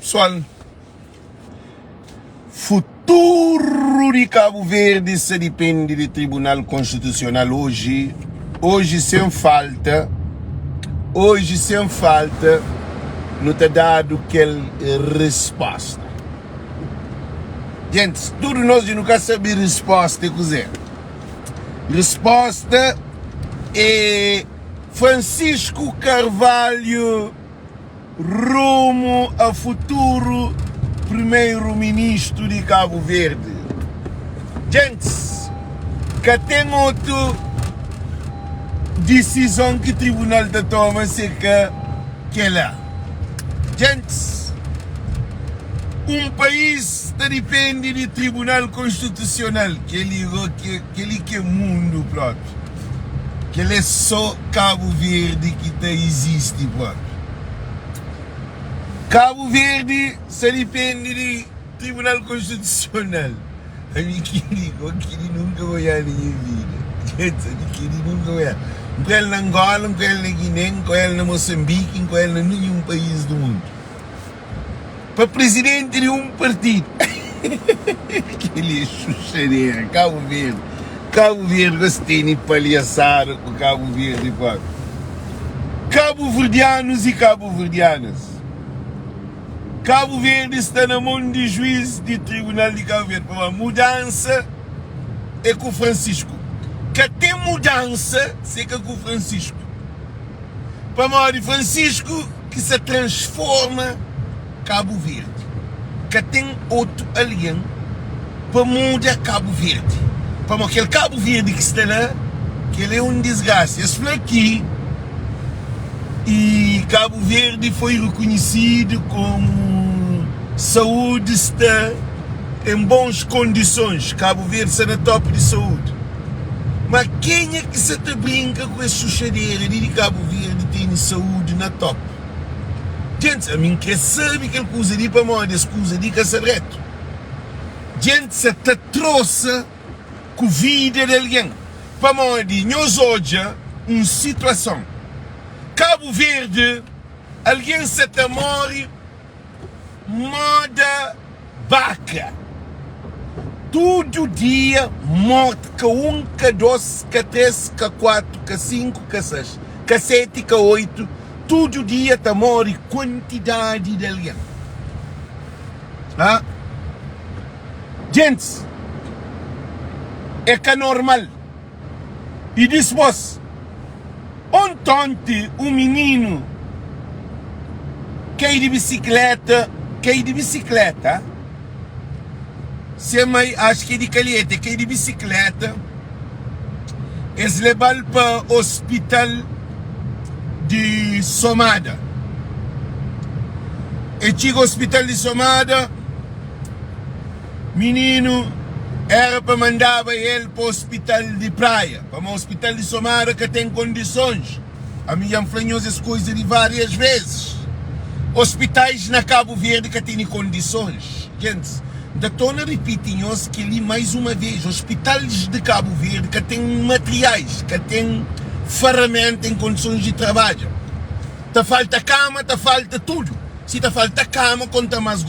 Pessoal, futuro de Cabo Verde se depende do Tribunal Constitucional hoje sem falta, não está dado aquela resposta. Gente, tudo nós nunca sabemos resposta é coisa. Resposta é Francisco Carvalho rumo a futuro primeiro-ministro de Cabo Verde. Gente, que tem outra decisão que o tribunal toma, se que é lá. Gente, país depende do Tribunal Constitucional, que ele é mundo próprio. Que ele é só Cabo Verde que existe próprio. Cabo Verde se depende do Tribunal Constitucional. A mim queria nunca olhar na minha vida. Gente, nunca olhar. Com ele na Angola, com ele na Guiné, com ele na Moçambique, com ele em nenhum país do mundo. Para presidente de partido. Aquele chuchadeira, Cabo Verde. Cabo Verde gostei de palhaçar com Cabo Verde. Cabo-verdianos e cabo-verdianas. Cabo Verde está na mão de juiz do Tribunal de Cabo Verde. A mudança é com o Francisco. Que tem mudança, sei que é com o Francisco. Para maior de Francisco, que se transforma Cabo Verde. Que tem outro alien para mudar Cabo Verde. Para aquele Cabo Verde que está lá, que ele é um desgraça. Esse foi aqui. E Cabo Verde foi reconhecido como saúde está em boas condições. Cabo Verde está na top de saúde. Mas quem é que se te brinca com essa chuchadeira de Cabo Verde tem saúde na top? Gente, a mim que sabe que ele usa de para morrer, escusa de que é reto. Gente, se te trouxe com a vida de alguém. Para morrer, nós hoje, uma situação. Cabo Verde, alguém se te morre, moda vaca. Todo dia morte, K1, K2, K3, K4, K5, K6, K7, K8. Todo dia está morre quantidade de alguém. Ah? Gente, é que é normal. E depois, ontem um menino caiu de bicicleta, se mãe acho que é de Calheta, caiu de bicicleta, eles levaram para o hospital de Somada. E chegou ao hospital de Somada, menino era para mandar ele para o hospital de praia, para o hospital de Somada que tem condições. A minha falou essas coisas de várias vezes. Hospitais na Cabo Verde que têm condições. Gente, da tona repetimos que ali mais uma vez, hospitais de Cabo Verde que têm materiais, que têm ferramenta em condições de trabalho. Te falta cama, te falta tudo. Se te falta cama, conta mais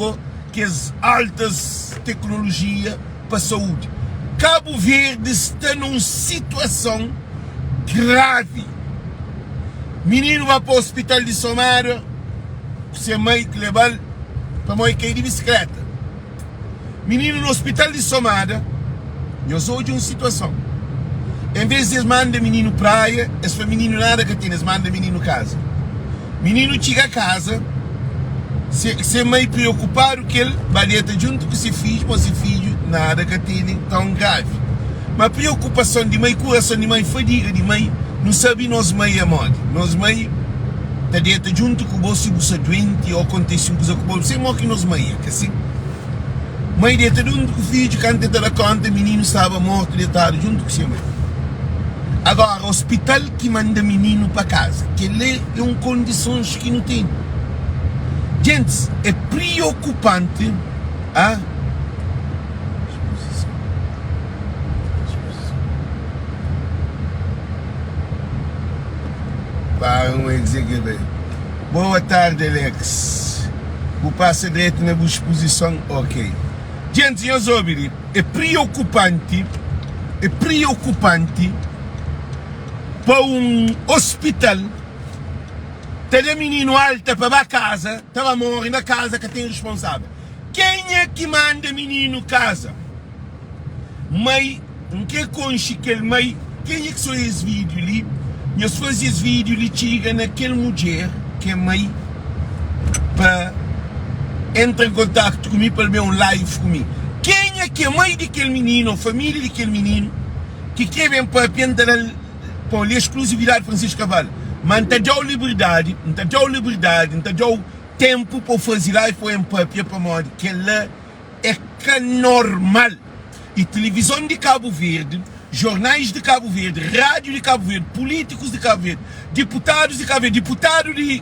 que as altas tecnologias para a saúde. Cabo Verde está numa situação grave. Menino vai para o hospital de Somada, se a mãe que leva para a mãe cair de bicicleta. Menino no hospital de Somada, eu sou de uma situação. Em vez de eles mandam menino praia, esse foi menino nada que tem, eles mandam menino casa. Menino chega a casa, se meio preocupado que ele vai deitar junto com esse filho, mas esse filho nada que tem tão grave. Mas a preocupação de mãe, coração de mãe, fadiga de mãe, não sabe nós mãe a morte. Nós mãe está deitar junto com o bolso doente ou acontece uma coisa com o bolso, sem morrer que nós mãe, que assim. Mãe deita junto com o filho, quando deita da conta, o menino estava morto, deitado junto com o seu mãe. Agora, o hospital que manda menino para casa, que ele é em condições que não tem. Gente, é preocupante. Ah? Vamos dizer que bem. Boa tarde, Alex. o passa direto na exposição, ok. Gente, senhores ouvirem, é preocupante para um hospital ter menino alta para a casa, estava morrendo na casa que tem responsável. Quem é que manda menino casa? Mãe, não quer conche que ele mãe, quem é que são esses vídeos ali? Nós fazemos esse vídeo ali, chega naquela mulher que é mãe, para entrar em contato comigo, para ver um live comigo. Quem é que é mãe daquele menino, a família daquele menino, que quer vir para a exclusividade de Francisco Carvalho? Mas não está liberdade, não está tempo para fazer live para um papel para morrer, que ela é que normal. E televisão de Cabo Verde, jornais de Cabo Verde, rádio de Cabo Verde, políticos de Cabo Verde, deputados de Cabo Verde, deputado de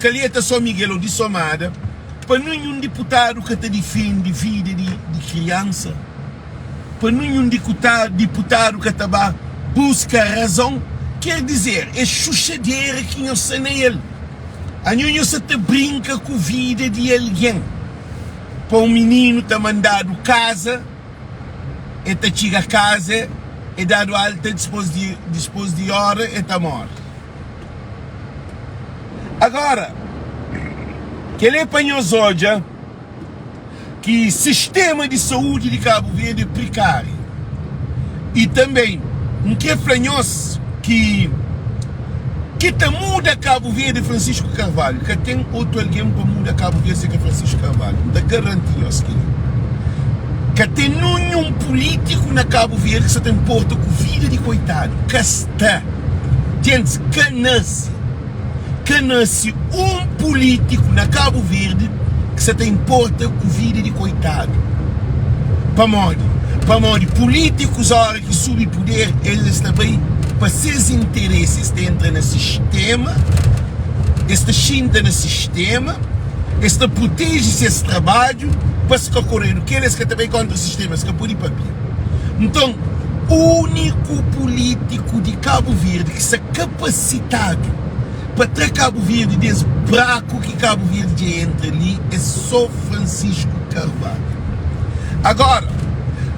Calheta São Miguel ou de Somada, para nenhum deputado que está defende vida de criança, para nenhum deputado que está busca razão, quer dizer, é chuchadeira que eu sei nele. A nenhum se te brinca com a vida de alguém. Para um menino está mandado casa, e está chega a casa, é dado alta depois de hora e está morto. Agora, que ele apanhou hoje que o sistema de saúde de Cabo Verde é precário. E também, um que é franhoso que muda Cabo Verde é Francisco Carvalho, que tem outro alguém para mudar Cabo Verde que é Francisco Carvalho, da garantia que tem nenhum político na Cabo Verde que se tem importa com vida de coitado, que está, gente, que nasce um político na Cabo Verde que se tem importa com vida de coitado, para morrer, políticos a hora que subem poder, eles também para seus interesses dentro no sistema, esta chinta no sistema, esta protege esse trabalho para se concorrer, que eles que também contra o sistema, se por papel. Então, o único político de Cabo Verde que se é capacitado para ter Cabo Verde desse buraco que Cabo Verde entra ali é só Francisco Carvalho. Agora,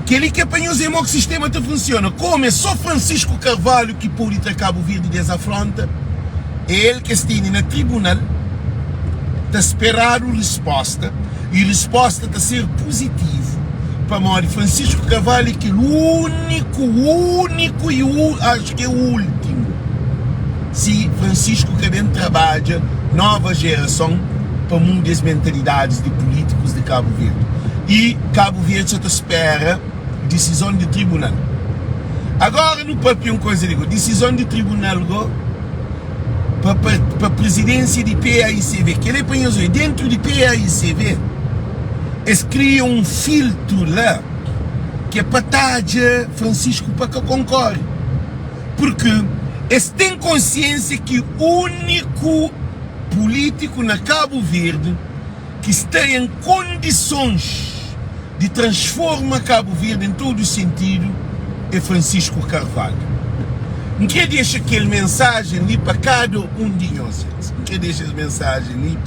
que ele que apanhou o que o sistema te funciona, como é só Francisco Carvalho que pode ter Cabo Verde desafronta, é ele que está no tribunal, está esperando resposta, e a resposta está a ser positiva para morrer Francisco Carvalho, que é o único e acho que é o último. Se Francisco Carvalho trabalha nova geração para mudar as mentalidades de políticos de Cabo Verde. E Cabo Verde só espera decisão de tribunal. Agora no papel uma coisa digo, decisão de tribunal para a presidência de PAICV, que ele apanhou dentro de PAICV, eles criam um filtro lá que é para tajar Francisco para que concorre, porque eles têm consciência que o único político na Cabo Verde que está em condições de transformar Cabo Verde em todo o sentido é Francisco Carvalho. Não quer deixar aquela mensagem ali para cada um de nós. Não quer deixar essa mensagem ali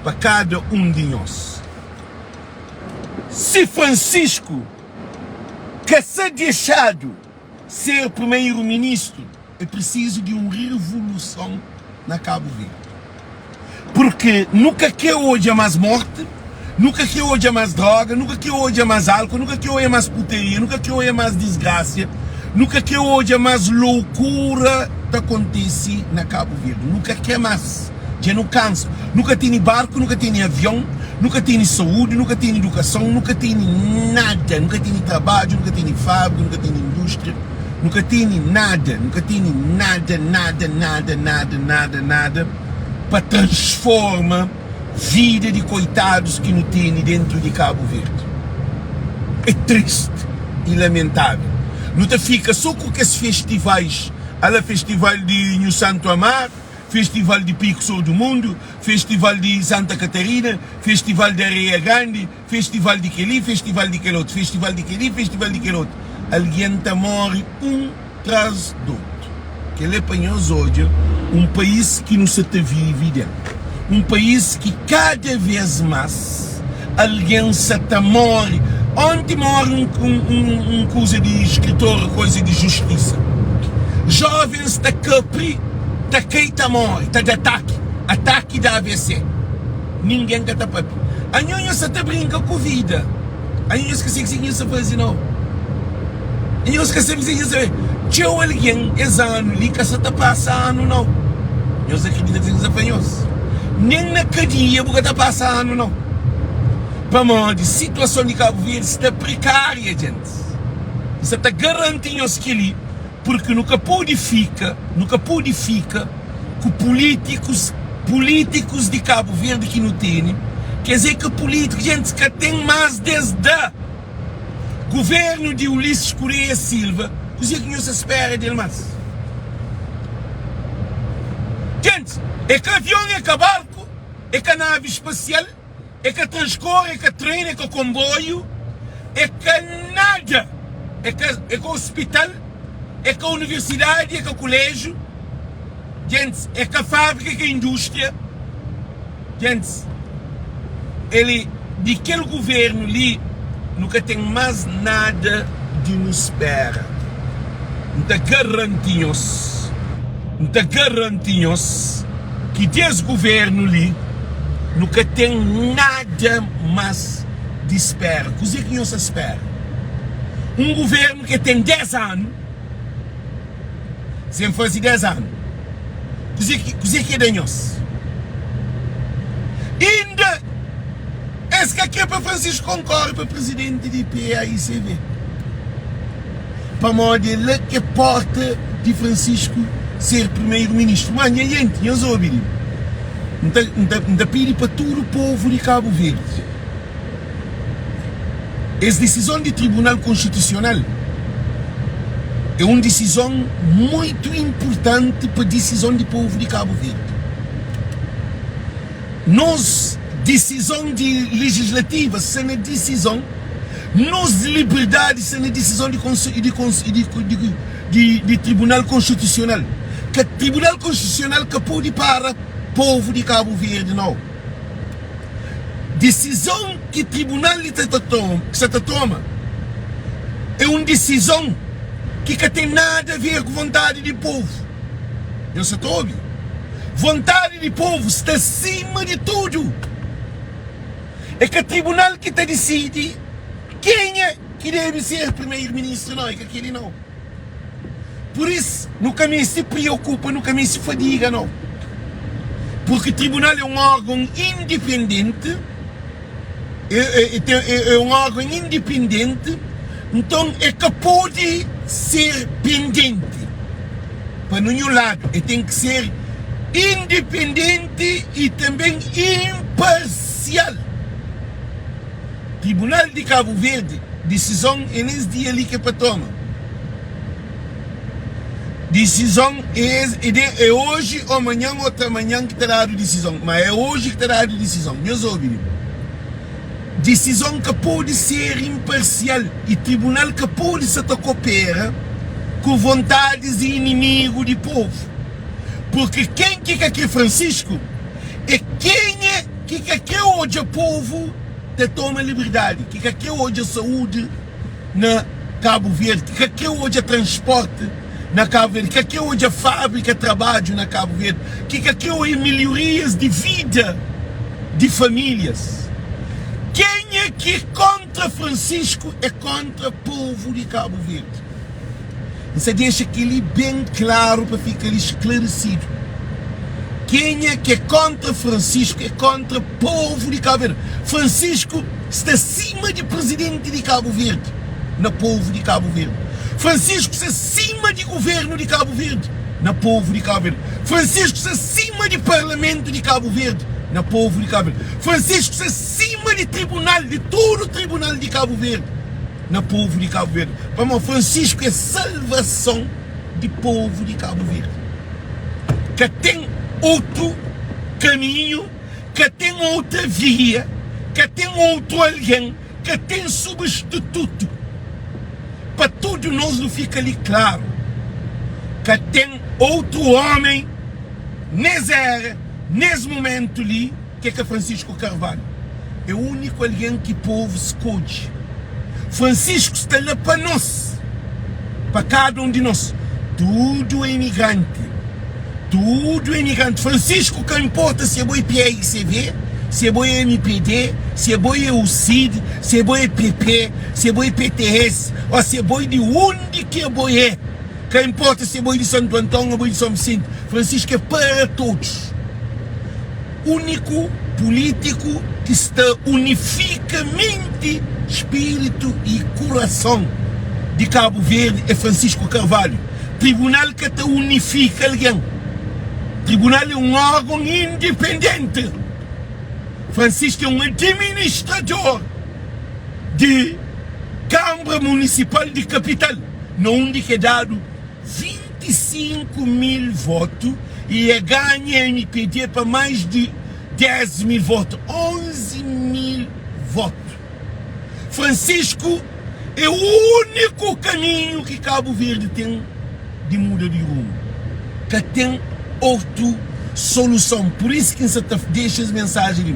para cada um de nós. Se Francisco quer ser deixado ser primeiro-ministro, é preciso de uma revolução na Cabo Verde. Porque nunca quer hoje mais morte, nunca que hoje mais droga, nunca que hoje mais álcool, nunca que hoje mais puteria, nunca que hoje mais desgraça, nunca que hoje mais loucura que acontece na Cabo Verde, nunca que mais. Já não cansa, nunca tem barco, nunca tem avião, nunca tem saúde, nunca tem educação, nunca tem nada, nunca tem trabalho, nunca tem fábrica, nunca tem indústria, nunca tem nada, nada para transformar vida de coitados que não tem dentro de Cabo Verde. É triste e lamentável. Não te fica só com esses festivais, a festival de New Santo Amar, festival de Pico Sul do Mundo, festival de Santa Catarina, festival de Areia Grande, festival de Quelí, festival de aquele outro, festival de Quelí, festival de aquele outro. Alguém está morre um tras do outro. Que ele apanhou hoje um país que não se te vive dentro. um país que cada vez mais alguém se morre. Onde morre um coisa de escritor, coisa de justiça. Jovens da Capri, da Keita morre, da ataque da AVC. Ninguém está papi. A Nhonha se brinca com a vida. A Nhonha esquece que se faz não. A Nhonha esquece que se faz. Tinha alguém esse ano ali que se está passando não. Nhonha acredita que se faz. Nem na cadeia porque está passando não. Para a situação de Cabo Verde está precária, gente. Isso está garantindo que ali, porque nunca pode ficar com políticos de Cabo Verde que não tem. Quer dizer que políticos, gente, que tem mais desde o governo de Ulisses Correia Silva, coisa que não se espera dele mais. Gente, é que avião, é que barco, é que nave espacial, é que transcorre, é que trem, é que comboio, é que nada, é que hospital, é que universidade, é que colégio, gente, é que fábrica, é que indústria, gente, ele, de aquele governo ali, nunca tem mais nada de nos espera. Não te garantimos que desse governo ali, nunca tem nada mais de espera. Coisa que não se espera. Um governo que tem 10 anos, sem fazer 10 anos, coisa que é danhoso. Ainda, esse que aqui é para Francisco Concorre, para presidente de PAICV. Para modelar que porta de Francisco ser primeiro-ministro. Mas, gente, eu sou ouvindo. Não pedi para todo o povo de Cabo Verde. Essa decisão do Tribunal Constitucional é uma decisão muito importante para a decisão do povo de Cabo Verde. Nós, decisão legislativa, sendo a decisão, nós de liberdade, sendo a decisão de Tribunal Constitucional. Que o Tribunal Constitucional que pode para povo de Cabo Verde, não. Decisão que o Tribunal se toma é uma decisão que tem nada a ver com vontade do povo. Eu só estou ouvindo. Vontade do povo está acima de tudo. É que o Tribunal que decide quem é que deve ser primeiro-ministro, não, é que aquele não. Por isso, nunca me se preocupa, nunca me se fadiga, não. Porque o tribunal é um órgão independente, é um órgão independente, então é que pode ser pendente. Para nenhum lado, tem que ser independente e também imparcial. Tribunal de Cabo Verde, decisão é nesse dia ali que é para tomar. Decisão é hoje ou amanhã, outra manhã que terá a decisão. Mas é hoje que terá a decisão. Meus ouvintes. Decisão que pode ser imparcial e tribunal que pode se coopera com vontades e inimigo do povo. Porque quem que aqui é Francisco é quem é que aqui hoje o povo de toma liberdade, que aqui hoje a saúde na Cabo Verde, que aqui hoje a transporte na Cabo Verde, que aqui hoje a fábrica de trabalho na Cabo Verde, que aqui hoje melhorias de vida de famílias. Quem é que contra Francisco é contra o povo de Cabo Verde? Você deixa aquilo bem claro para ficar esclarecido. Quem é que é contra Francisco é contra o povo de Cabo Verde. Francisco está acima de presidente de Cabo Verde, no povo de Cabo Verde. Francisco está acima de governo de Cabo Verde, no povo de Cabo Verde. Francisco está acima de parlamento de Cabo Verde, no povo de Cabo Verde. Francisco está acima de tribunal, de todo o tribunal de Cabo Verde, no povo de Cabo Verde. Vamos, Francisco é salvação do povo de Cabo Verde. Que tem outro caminho, que tem outra via, que tem outro alguém, que tem substituto. Para tudo nós não fica ali claro que tem outro homem, nessa era, nesse momento ali, que é Francisco Carvalho? É o único alguém que o povo escolhe. Francisco está lá para nós, para cada um de nós. Tudo é imigrante. Tudo é imigrante. Francisco, que importa se é boi PICV, se é boi MPD, se é boi UCID, se é boi PP, se é boi PTS, ou se é boi de onde que é boi é. Que importa se é boi de Santo Antônio ou boi de São Vicente. Francisco é para todos. Único político que está unifica mente, espírito e coração de Cabo Verde é Francisco Carvalho. Tribunal que te unifica alguém. Tribunal é um órgão independente. Francisco é um administrador de Câmara Municipal de Capital, onde é dado 25 mil votos e ganha MPD para mais de 10 mil votos, 11 mil votos. Francisco é o único caminho que Cabo Verde tem de muda de rumo, que tem outra solução. Por isso que você deixa as mensagens.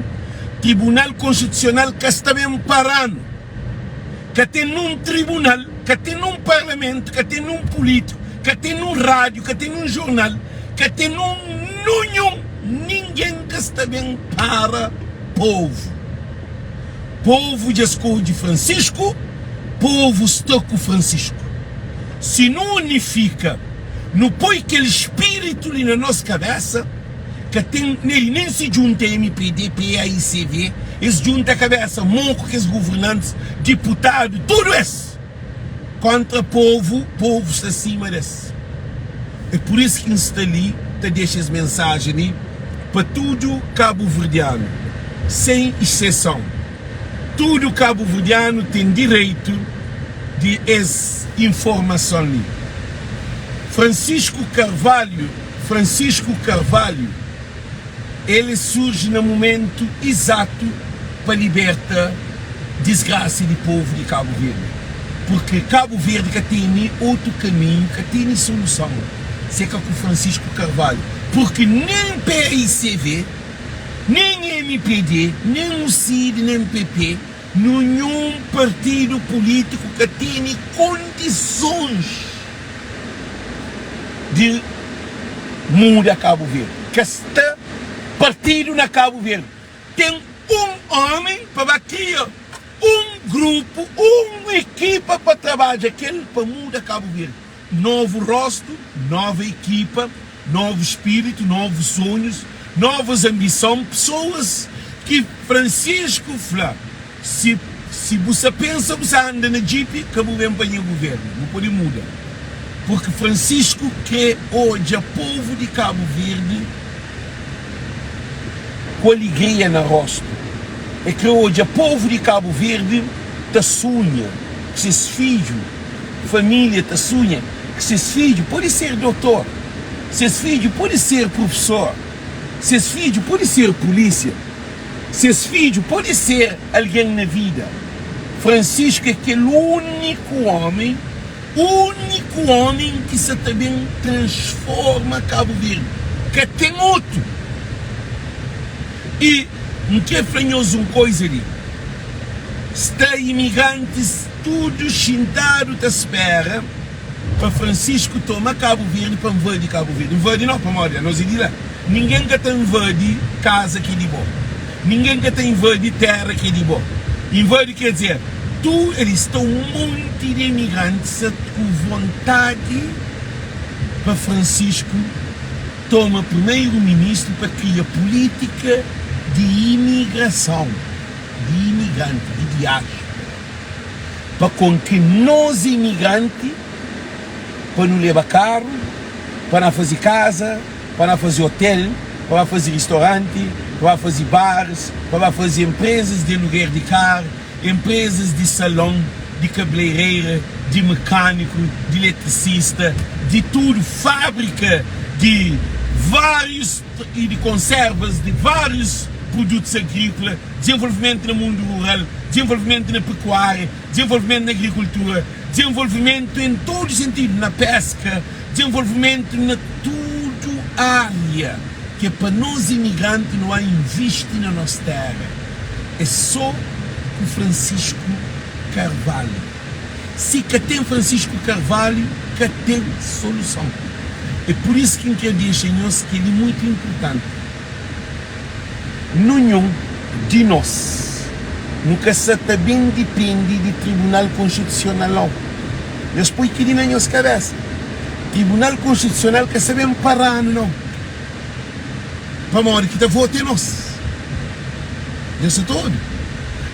Tribunal Constitucional que está bem parando, que tem um tribunal, que tem um parlamento, que tem um político, que tem um rádio, que tem um jornal, que tem ninguém que está bem para povo. Povo de escolhe Francisco, povo está com Francisco. Se não unifica, não põe aquele espírito ali na nossa cabeça, que tem, nem se junta MPD, PAICV, eles juntam a cabeça, monco que os governantes, deputados, tudo isso, contra o povo está acima desse. É por isso que está ali, te deixa as mensagens ali, para tudo cabo-verdiano, sem exceção. Tudo cabo-verdiano tem direito de essa informação ali. Francisco Carvalho, ele surge no momento exato para libertar desgraça do povo de Cabo Verde. Porque Cabo Verde que tem outro caminho, que tem solução. Se é com Francisco Carvalho. Porque nem PICV, nem MPD, nem o CID, nem PP, nenhum partido político que tem condições de mudar Cabo Verde. Que está partido na Cabo Verde. Tem um homem para criar um grupo, uma equipa para trabalhar, aquele para mudar Cabo Verde. Novo rosto, nova equipa, novo espírito, novos sonhos, novas ambições, pessoas que Francisco fala. Se você pensa, você anda na Jeep, Cabo Verde para o governo, não pode mudar. Porque Francisco quer hoje o povo de Cabo Verde com alegria no rosto. É que hoje o povo de Cabo Verde te sonha, que seus filhos, família te sonha, que seus filhos podem ser doutor, seus filhos podem ser professor, seus filhos podem ser polícia, seus filhos podem ser alguém na vida. Francisco é aquele único homem que se também transforma Cabo Verde, que tem outro. E não quer fanhoso uma coisa ali. Está imigrantes tudo sentado à espera para Francisco tomar Cabo Verde para invadir Cabo Verde. Invadir não, para morrer, nós iremos lá. Ninguém que tem invadir casa aqui de bom. Ninguém que tem invadir terra aqui de bom. Invadir quer dizer, eles estão um monte de imigrantes com vontade para Francisco toma primeiro-ministro para criar política de imigração, de imigrante, de diáspora, para com que nós imigrantes, para não levar carro, para não fazer casa, para não fazer hotel, para não fazer restaurante, para não fazer bares, para não fazer empresas de aluguer de carro, empresas de salão, de cabeleireira, de mecânico, de eletricista, de tudo, fábrica de vários e de conservas, de vários produtos agrícolas, desenvolvimento no mundo rural, desenvolvimento na pecuária, desenvolvimento na agricultura, desenvolvimento em todo sentido, na pesca, desenvolvimento na tudo área que para nós imigrantes não há investir na nossa terra. É só o Francisco Carvalho. Se que tem Francisco Carvalho, que tem solução. É por isso que eu digo, senhores, que ele é muito importante. Nenhum de nós nunca se também depende do Tribunal Constitucional. Nós põe que na nossa cabeça. Tribunal Constitucional que sabemos parar, não. Para morrer que está votando nós. Isso é todo.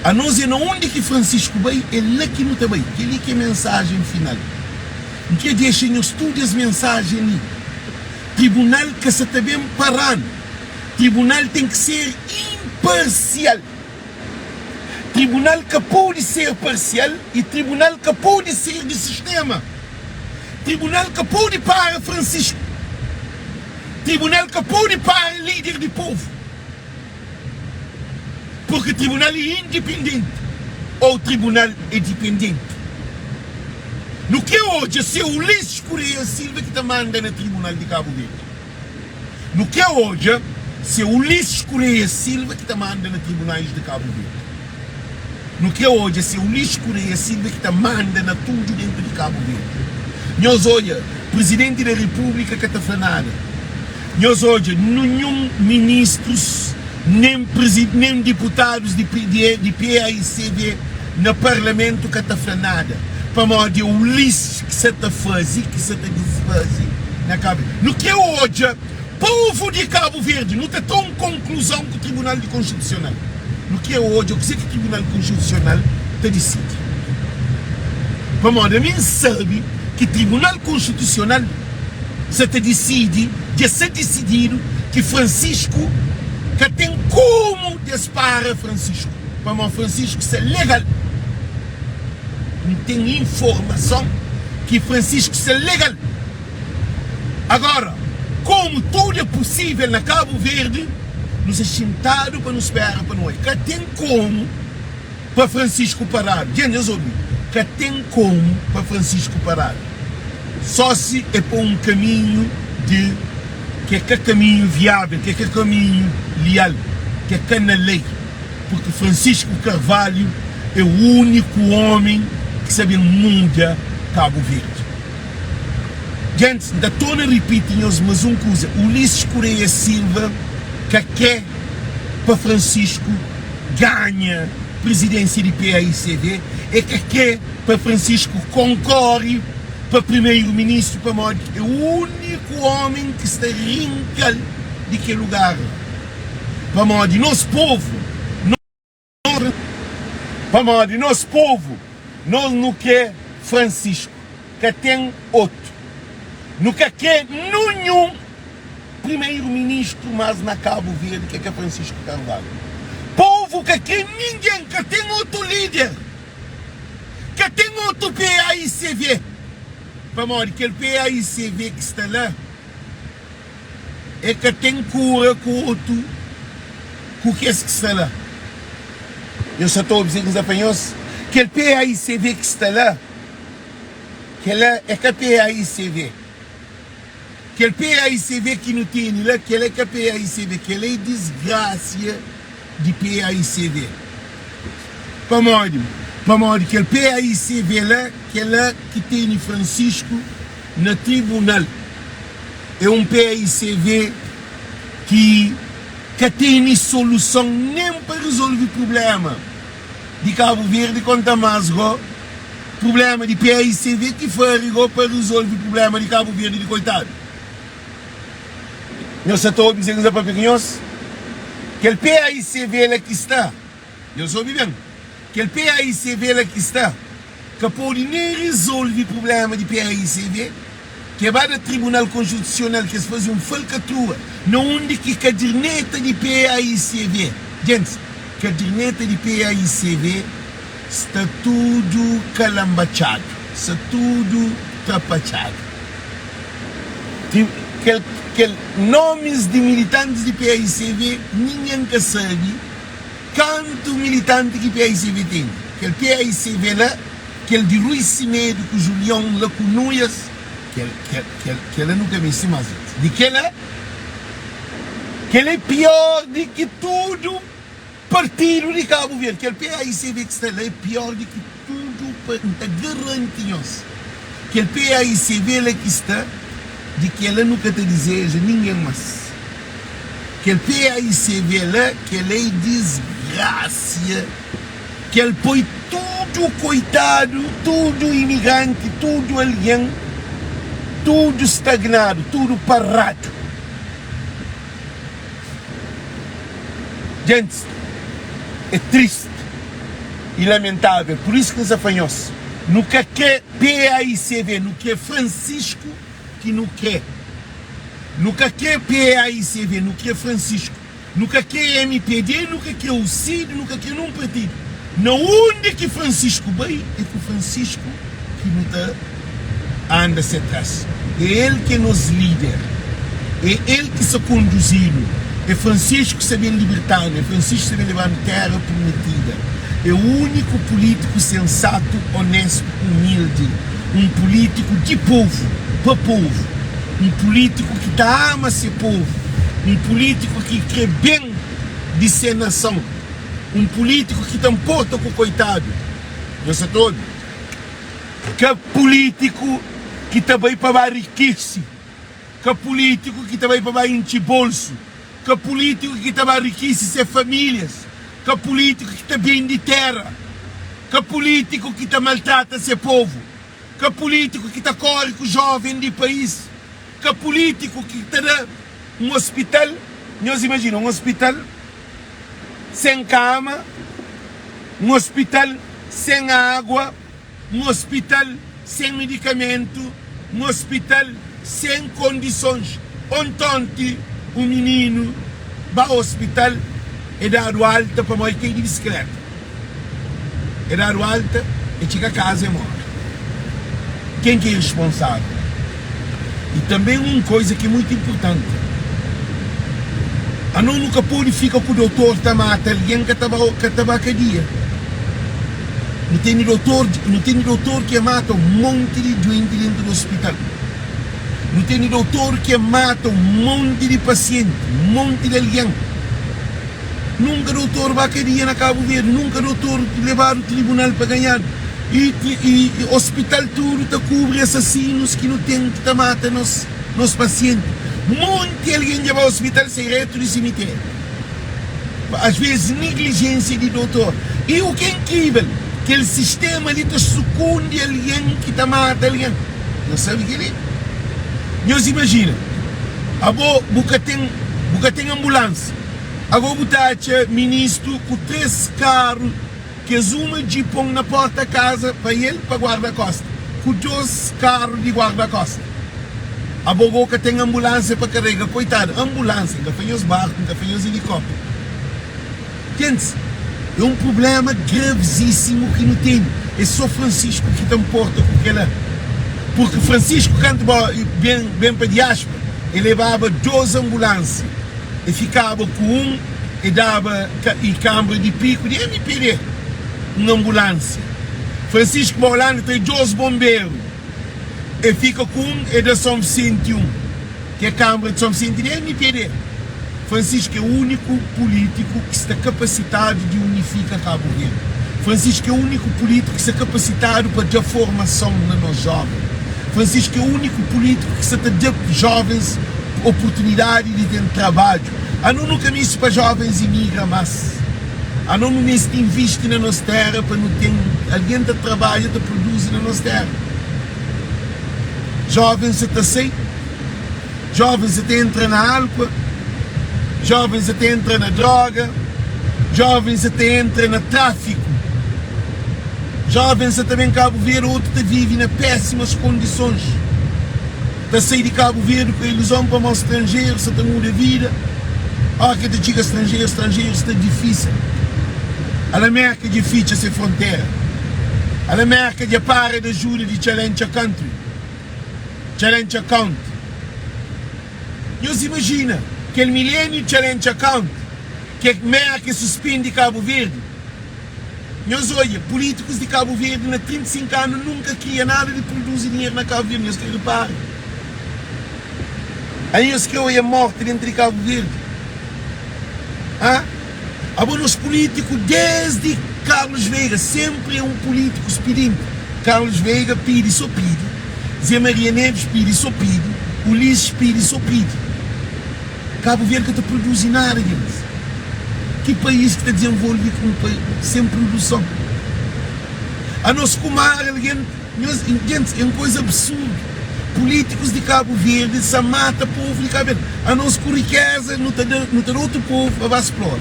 A nós é onde que Francisco vai, é lá que não está bem. Que ele que é a mensagem final. Que deixa nos todas as mensagens ali. Tribunal que se também parar. Tribunal tem que ser imparcial. Tribunal que pode ser parcial e tribunal que pode ser de sistema. Tribunal que pode parar Francisco. Tribunal que pode parar líder do povo. Porque o tribunal é independente ou o tribunal é dependente. No que hoje se o Ulisses Correia Silva que está mandando no tribunal de Cabo Verde. No que hoje se o Ulisses Correia Silva que está mandando no tribunais de Cabo Verde. No que hoje se o Ulisses Correia Silva que está mandando tudo dentro de Cabo Verde. Nós olha, presidente da República que está falando. Nós olha, nenhum ministros nem deputados de PAICV no Parlamento que está falando nada. Para modo de Ulisses que se está fazendo, que se está desfazendo na Cabo Verde. No que hoje, povo de Cabo Verde não está tão conclusão com o Tribunal Constitucional. No que hoje, o que o Tribunal Constitucional está decidindo. Para modo, a mim sabe que o Tribunal Constitucional se está decidindo, já se decidido que Francisco que tem como disparar Francisco. Para modo, Francisco se é legal. Não tem informação que Francisco se é legal. Agora, como tudo é possível na Cabo Verde, nos é sentado para nos esperar para nós. Que tem como para Francisco parar. Gente, que tem como para Francisco parar. Só se é para um caminho de que é caminho viável, que é caminho leal, que é na lei. Porque Francisco Carvalho é o único homem que sabe mudar Cabo Verde. Gente, da tona repetimos mais uma coisa. Ulisses Correia Silva que quer para Francisco ganha presidência de PAICV e que quer para Francisco concorre para primeiro-ministro para modo é o único homem que está rincal de que lugar. Para modo de nosso povo, para modo de nosso povo, nós não quer Francisco, que tem outro. Nunca quer nenhum primeiro-ministro mais na Cabo Verde que é Francisco Carvalho. Povo que quer ninguém, que tem outro líder, que tem outro PAICV. Para morrer, aquele PAICV que está lá é que tem cura com outro, com o que está lá. Eu só estou dizendo que os apanhos, aquele PAICV que está lá, que lá é que PAICV. Aquele PAICV que não tem lá, que é que PAICV, que é desgraça de PAICV. Para morrer, aquele PAICV lá, que é lá que tem Francisco no tribunal. É um PAICV que tem solução nem para resolver o problema de Cabo Verde contra Masgo. Problema de PAICV que foi para resolver o problema de Cabo Verde de coitado. Eu só estou dizendo para pequenos que o PAICV lá que está, eu sou vivendo, que o PAICV lá que está, que pode nem resolver o problema de PAICV, que vai do Tribunal Constitucional que se faz uma falcatrua, não onde que a caderneta de PAICV, gente, a caderneta de PAICV está tudo calambachado, está tudo trapachado. Nomes de militantes de PAICV, ninguém que sabe quanto militante que PAICV tem. Que o PAICV lá, que ele de Rui Cimedo, com o Julião lá com Nuias, que ele nunca me cima de que lá, que ele é pior do que tudo partido de Cabo Verde, que ele PAICV que está lá é pior do que tudo, garantimos que ele PAICV lá que está, de que ele nunca te deseja ninguém mais. Que ele PAICV lá, que ele é desgraça, que ele põe tudo coitado, tudo imigrante, tudo alien, tudo estagnado, tudo parado. Gente, é triste e lamentável, por isso que nos apanhou-se. No que é PAICV, no que é Francisco, que não quer. No que é PAICV, no que é Francisco. No que é MPD, no que é o CID, no que é num partido. Na onde que Francisco vai, é que o Francisco que não está anda-se atrás. É ele que é nos líder. É ele que se conduzindo. É Francisco que sabe libertar, é Francisco que sabe levar a terra prometida. É o único político sensato, honesto, humilde. Um político de povo, para povo. Um político que ama ser povo. Um político que quer bem de ser nação. Um político que não importa com o coitado. Eu sei todo. Que político que também para riqueza. Que político que também para encher bolso. Que político que está riquíssimo ser famílias, que político que está bem de terra, que político que está maltrata ser povo, que político que está corre com o jovem do país, que político que está um hospital, nós imaginamos um hospital sem cama, um hospital sem água, um hospital sem medicamento, um hospital sem condições, onde um menino vai ao hospital e dado alta para morrer de bicicleta. É dado alta e chega a casa e morre. Quem que é responsável? E também uma coisa que é muito importante. A não nunca pode ficar com o doutor que mata alguém que estava a cadeia. Não tem doutor que mata um monte de doente dentro do hospital. Não tem doutor que mata um monte de paciente, um monte de alguém. Nunca doutor vai querer na Cabo Verde, nunca doutor levar o tribunal para ganhar. E hospital tudo está cobre assassinos que não tem que matar nos pacientes. Um monte de alguém já vai ao hospital sem reto de cemitério. Às vezes negligência de doutor. E o que é incrível, que o sistema ali está sucunde alguém que está mata alguém. Não sabe o que ele é? Nós imagina, agora tem ambulância, agora botar ministro com 3 carros, que uma de põe na porta da casa para ele, para guarda-costa, com 2 carros de guarda-costa. Agora tem ambulância para carregar, coitado, ambulância, ainda fez os barcos, ainda fez os helicópteros. Gente, é um problema gravíssimo que não tem, é só Francisco que te importa com aquela. Porque Francisco, quando bem para a diáspora, ele levava 2 ambulâncias e ficava com um e dava e câmbio de pico de MPD, uma ambulância. Francisco Bolano tem 2 bombeiros e fica com um e da São Vicente 1, que é câmbio de São Vicente de MPD. Francisco é o único político que está capacitado de unificar Cabo Verde. Francisco é o único político que está capacitado para dar formação nos jovens. Francisco é o único político que está dando jovens oportunidade de ter trabalho. A não nunca nisso para jovens imigram mais. A não nisso investe na nossa terra para não ter alguém que trabalha, que produz na nossa terra. Jovens até sei, jovens até entram na álcool, jovens até entram na droga, jovens até entram no tráfico. Jovens também em Cabo Verde, outro que vive em péssimas condições. Está a sair de Cabo Verde com a ilusão para os estrangeiros, se está muda a vida. Que te diga estrangeiro está difícil. A América é difícil essa fronteira. A América é para de ajuda de Challenge Country. Challenge Account. Nós imagina que o milênio Challenge Account, que a América suspende Cabo Verde. Nós olha, políticos de Cabo Verde, na 35 anos, nunca queria nada de produzir dinheiro na Cabo Verde, nós queremos reparar. Aí nós queremos a morte dentro de Cabo Verde. Os políticos, desde Carlos Veiga, sempre é um político pedindo. Carlos Veiga pede, só pede. Zé Maria Neves pede, só pede. Ulisses pede, só pede. Cabo Verde que está produzindo nada, gente. Que país que está desenvolvido sem produção? A nossa comarca, gente, é uma coisa absurda. Políticos de Cabo Verde se mata o povo de Cabo Verde. A nossa riqueza não tem outro povo a explorar.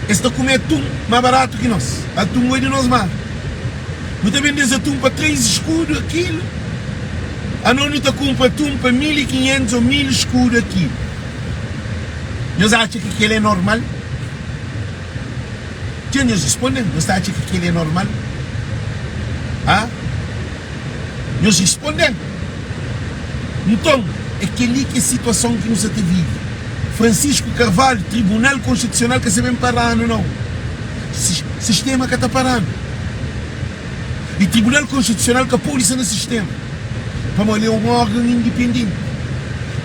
Este comer atum mais barato que nós. Atum é de nós mais. Não está vendendo atum para 3 escudos aquilo. A nós não está comprando atum para 1.500 ou 1.000 escudos aquilo. Nós achamos que aquilo é normal? Quem nos respondem? Nós achamos que aquilo é normal? Nós respondemos. Então, aquele que é a situação que nos vive. Francisco Carvalho, Tribunal Constitucional que se vem parando, não. Sistema que está parando. E Tribunal Constitucional que pode ser no sistema. Para ele é um órgão independente.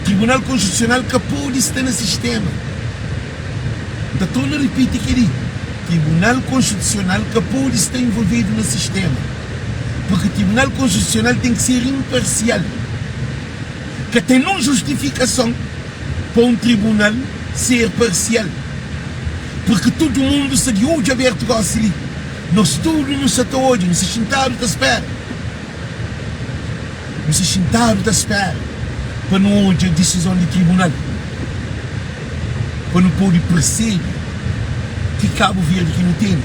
Tribunal Constitucional que pode estar no sistema. Então, não repite aquele. Tribunal Constitucional que pode estar envolvido no sistema. Porque o Tribunal Constitucional tem que ser imparcial. Que tem uma justificação para um tribunal ser parcial. Porque todo mundo se de hoje aberto gosta ali. Nós tudo nos hoje, nos sentados à espera. Nos sentados à espera para não hoje a decisão do tribunal. Para não poder perceber que Cabo Verde que não tem,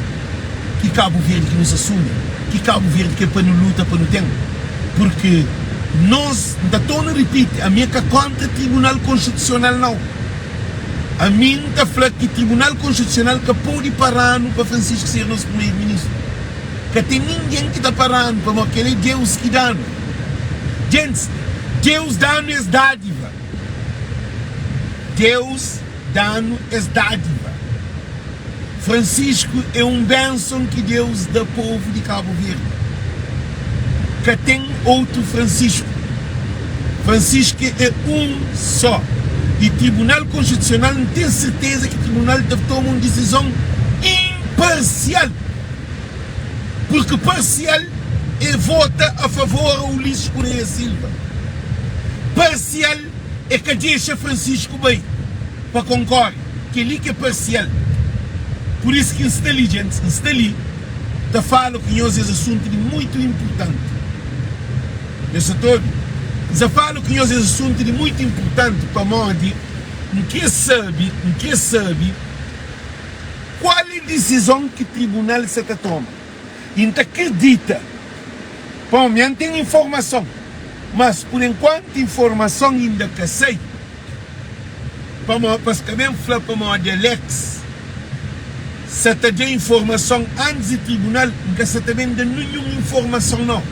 que Cabo Verde que nos assume, que Cabo Verde que é para não luta, para não tem. Porque nós, não repite, a minha que contra o Tribunal Constitucional não. A minha está falando que o Tribunal Constitucional que pode parar para Francisco ser nosso primeiro-ministro. Que tem ninguém que está parando para aquele Deus que dá. Gente, Deus dá-nos é dádiva. Deus dá-nos é dádiva. Francisco é um bênção que Deus dá ao povo de Cabo Verde. Que tem outro Francisco. Francisco é um só. E o Tribunal Constitucional não tem certeza que o Tribunal deve tomar uma decisão imparcial. Porque parcial é vota a favor a Ulisses Correia Silva. Parcial é que deixa Francisco bem. Para concordar. Que ele que é parcial. Por isso que está ali, gente. Está ali. Está falando que hoje esse assunto é muito importante. Esse todo. Já falo que esse assunto é muito importante para nós, não quer saber qual é a decisão que o tribunal se toma. E não acredita. Bom, não tem informação, mas por enquanto informação ainda que sei. Para escrever para nós de Alex, se tem informação antes do tribunal, não se tem nenhuma informação não.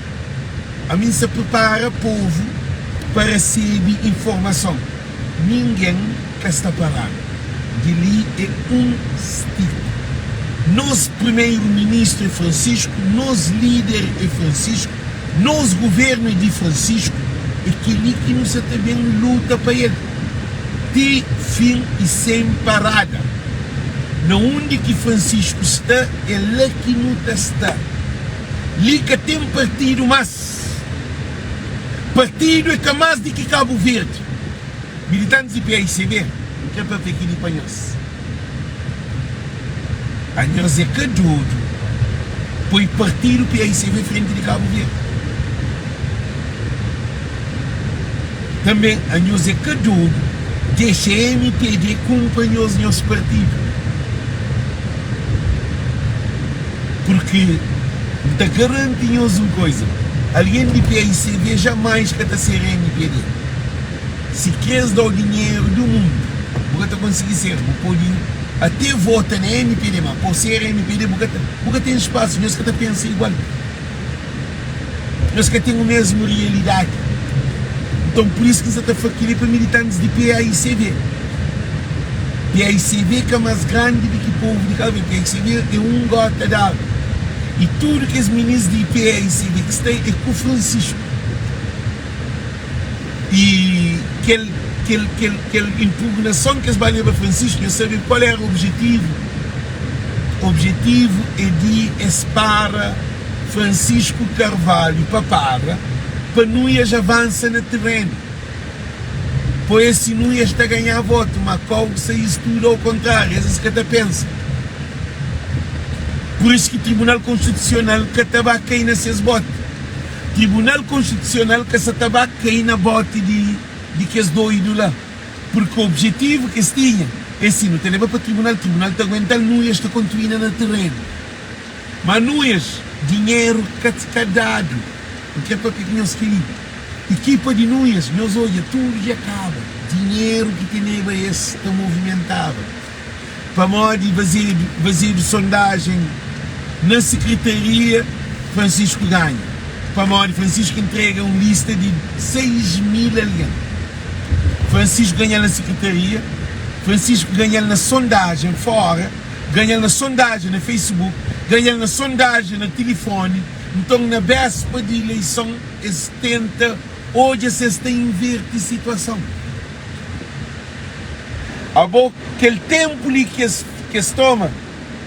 A mim se prepara o povo para receber informação. Ninguém que está parado. De ali é um estilo. Nosso primeiro-ministro é Francisco, nosso líder é Francisco, nosso governo é de Francisco, é aquele que nos também luta para ele. De fim e sem parada. Na onde que Francisco está, é lá que não está. Ali que tem partido mais. Partido é que mais do que Cabo Verde. Militantes do PICB, que é para ter que ir para nós. A nós é que tudo. Põe partido PICB frente de Cabo Verde. Também a nós é que tudo. Deixa a MPD companheiros no nosso partido. Porque te garantimos uma coisa. Alguém de PICB jamais quer ser MPD. Se queres dar o dinheiro do mundo, você conseguir ser, pode até vota na MPD, mas por ser MPD, você tem espaço, nós que pensamos igual. Nós que temos a mesma realidade. Então por isso que você está falando para militantes de PICB. PICB que é mais grande do que o povo de Cabo Verde. PICB é um gota d'água. E tudo que os ministros de PICB que estão é com o Francisco. E que aquela impugnação que vai levar Francisco, eu sabia qual era o objetivo. O objetivo é de espar Francisco Carvalho para não avançar no terreno. Pois se não está a ganhar voto, mas como se isso tudo ao contrário, é isso que até pensa. Por isso que o Tribunal Constitucional que estava a cair nesses votos. Tribunal Constitucional que estava a cair na voto de que é doido lá. Porque o objetivo que se tinha é assim, não te leva para o tribunal te aguenta não está continuando no terreno. Mas não é dinheiro cadado. O que é para que nós queremos? Equipa de nós olha, tudo já acaba. Dinheiro que tinha esse está movimentado. Para modo de fazer sondagem na secretaria, Francisco ganha. Para modo, Francisco entrega uma lista de 6.000 aliados. Francisco ganha na secretaria, Francisco ganha na sondagem fora, ganha na sondagem no Facebook, ganha na sondagem no telefone. Então, na véspera de eleição, eles tentam, hoje vocês têm inverter a situação. Aquele tempo ali que se toma,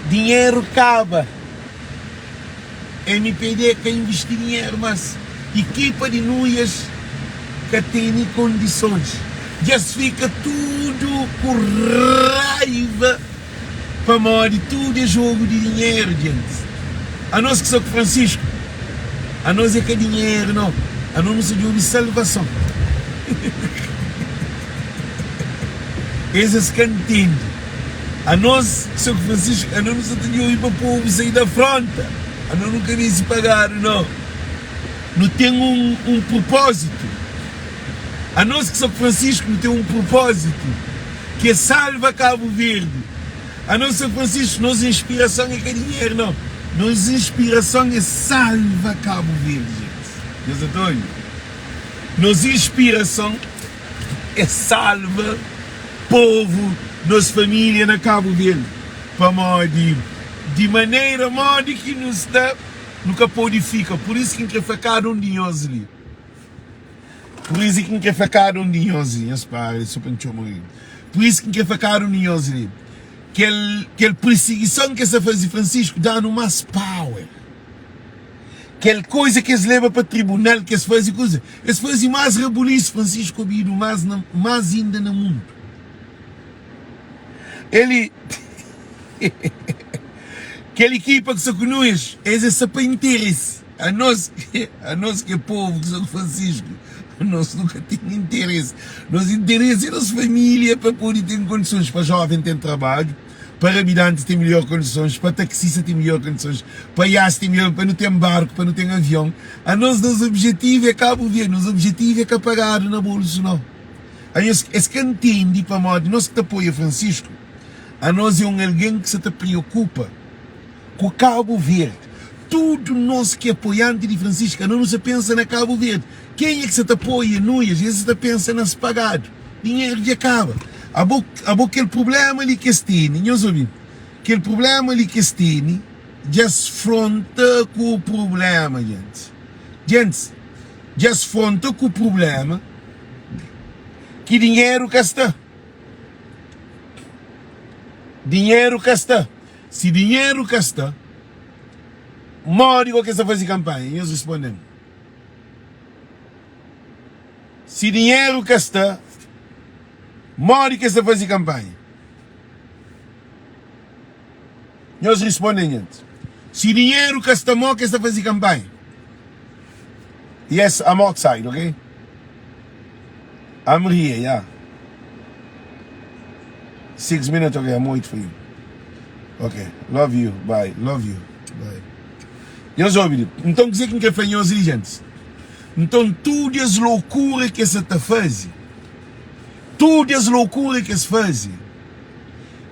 dinheiro acaba. MPD quer investir dinheiro, mas equipa de nós que tem condições. Já se fica tudo com raiva para morrer, tudo é jogo de dinheiro, gente. A nós que somos Francisco, a nós é que é dinheiro, não. A nós não se de salvação. Esses que entendem. A nós que somos Francisco, a nós não se de ir para o povo sair da fronta. A nós não queremos se pagar, não. Não tem um propósito. A nós que somos Francisco não tem um propósito. Que é salva Cabo Verde. A nossa Francisco, nossa inspiração é que é dinheiro, não. Nossa inspiração é salva Cabo Verde, gente. Meus Antônio. Nossa inspiração é salva povo, nossa família na Cabo Verde. Para modo de maneira modo que nos dá, nunca purifica. Por isso que quer ficar de nós ali. Por isso que quer ficar de nós ali. Por isso que quer ficar de nós ali. Aquela perseguição que se faz de Francisco dá no mais power. Aquela coisa que se leva para o tribunal, que se faz coisa. Se faz mais rebuliço, Francisco Bido, mais ainda no mundo. Ele. Aquela equipa que se conhece, essa para interesse. A nós que é povo, que somos Francisco, nós nunca temos interesse. Nosso interesse é a nossa família para poder ter condições. Para jovem ter trabalho, para habitantes ter melhores condições, para taxista ter melhores condições, para IAS ter melhor, para não ter barco, para não ter avião. Nosso objetivo é Cabo Verde, nosso objetivo é que pagar na bolsa, não. Esse que entende para modo, nós que te apoia Francisco, a nós é alguém que se te preocupa com Cabo Verde. Tudo nós que é apoiante de Francisco, não se pensa na Cabo Verde. Quem é que se te apoia? Nós, esse se pensa nas pagado. Dinheiro que acaba. Aquele problema ali que se tem, aquele problema ali que se tem, já se fronta com o problema, gente. Gente, já se fronta com o problema que dinheiro que está. Dinheiro que está. Se dinheiro que está, morre o que está fazendo campanha. E eles respondem. Se dinheiro que está, morre que está fazendo campanha. E eles respondem, gente. Se dinheiro que está, morre que está fazendo campanha. Yes, I'm outside, okay? I'm here, yeah. 6 minutes, okay, I'm waiting for you. Okay, love you, bye, love you, bye. Eu já ouvi. Então, dizer que faz os dirigentes. Então, tudo as loucuras que se está fazendo, tudo as loucuras que se fazem,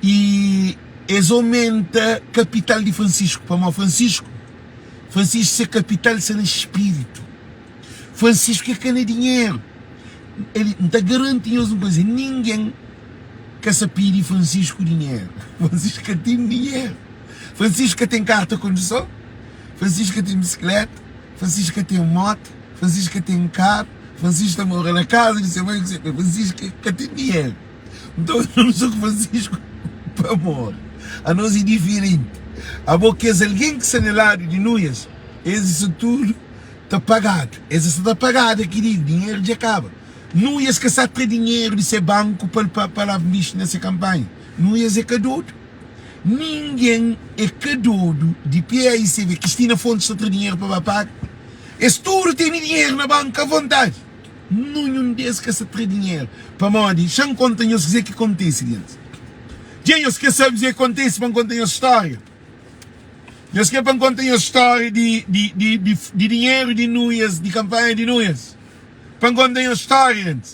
e eles aumentam capital de Francisco. Para Francisco é capital sem espírito. Francisco é que não é dinheiro. Ele não está garantindo uma coisa. Ninguém quer se pedir Francisco dinheiro. Francisco tem dinheiro. Francisco tem carta de condução. Francisco tem bicicleta. Francisco tem moto. Francisco tem carro. Francisco mora na casa e disse, Francisco que tem dinheiro. Então eu não sou com Francisco para amor. A nós é diferente. A boca é alguém que está no lado de nós, esse tudo está pagado. Esse está pagado, querido, dinheiro já acaba. Não é que está ter dinheiro de ser banco para mexer nessa campanha. Não é cadudo. Ninguém é cadudo de PICV. Cristina Fontes está ter dinheiro para pagar. Esse tudo tem dinheiro na banca à vontade. Nenhum desses que está ter dinheiro. Para morrer, já não conta nos dizer que acontece dentro. Quem os que sabe dizer que acontece para contar a história. Nós que para contar a história de dinheiro de nuias, de campanha de nuias. Para contar a história, gente.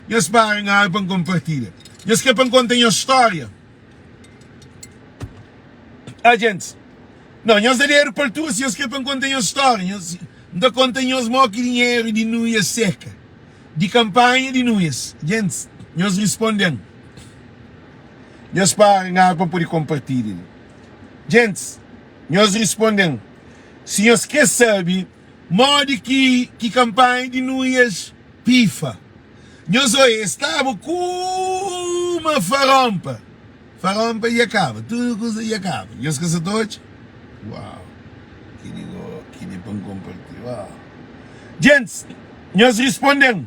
Nós parem aí para compartilhar. Nós que para contar a história. Ah, gente. Não, nós dá dinheiro para tudo, nós que para contar a história. Nós contamos muito dinheiro de nuias seca. De campanha de nuias. Gente, nós respondemos. Nós parem aí para poder compartilhar. Gente, nós respondemos. Se nós quer saber, modo que campanha de nuias pifa. Nós estava com uma farompa. Farompa e acaba. Tudo coisa e acaba. Nós que todos. Uau. Que nem para compartilhar. Uau. Gente, nós respondemos.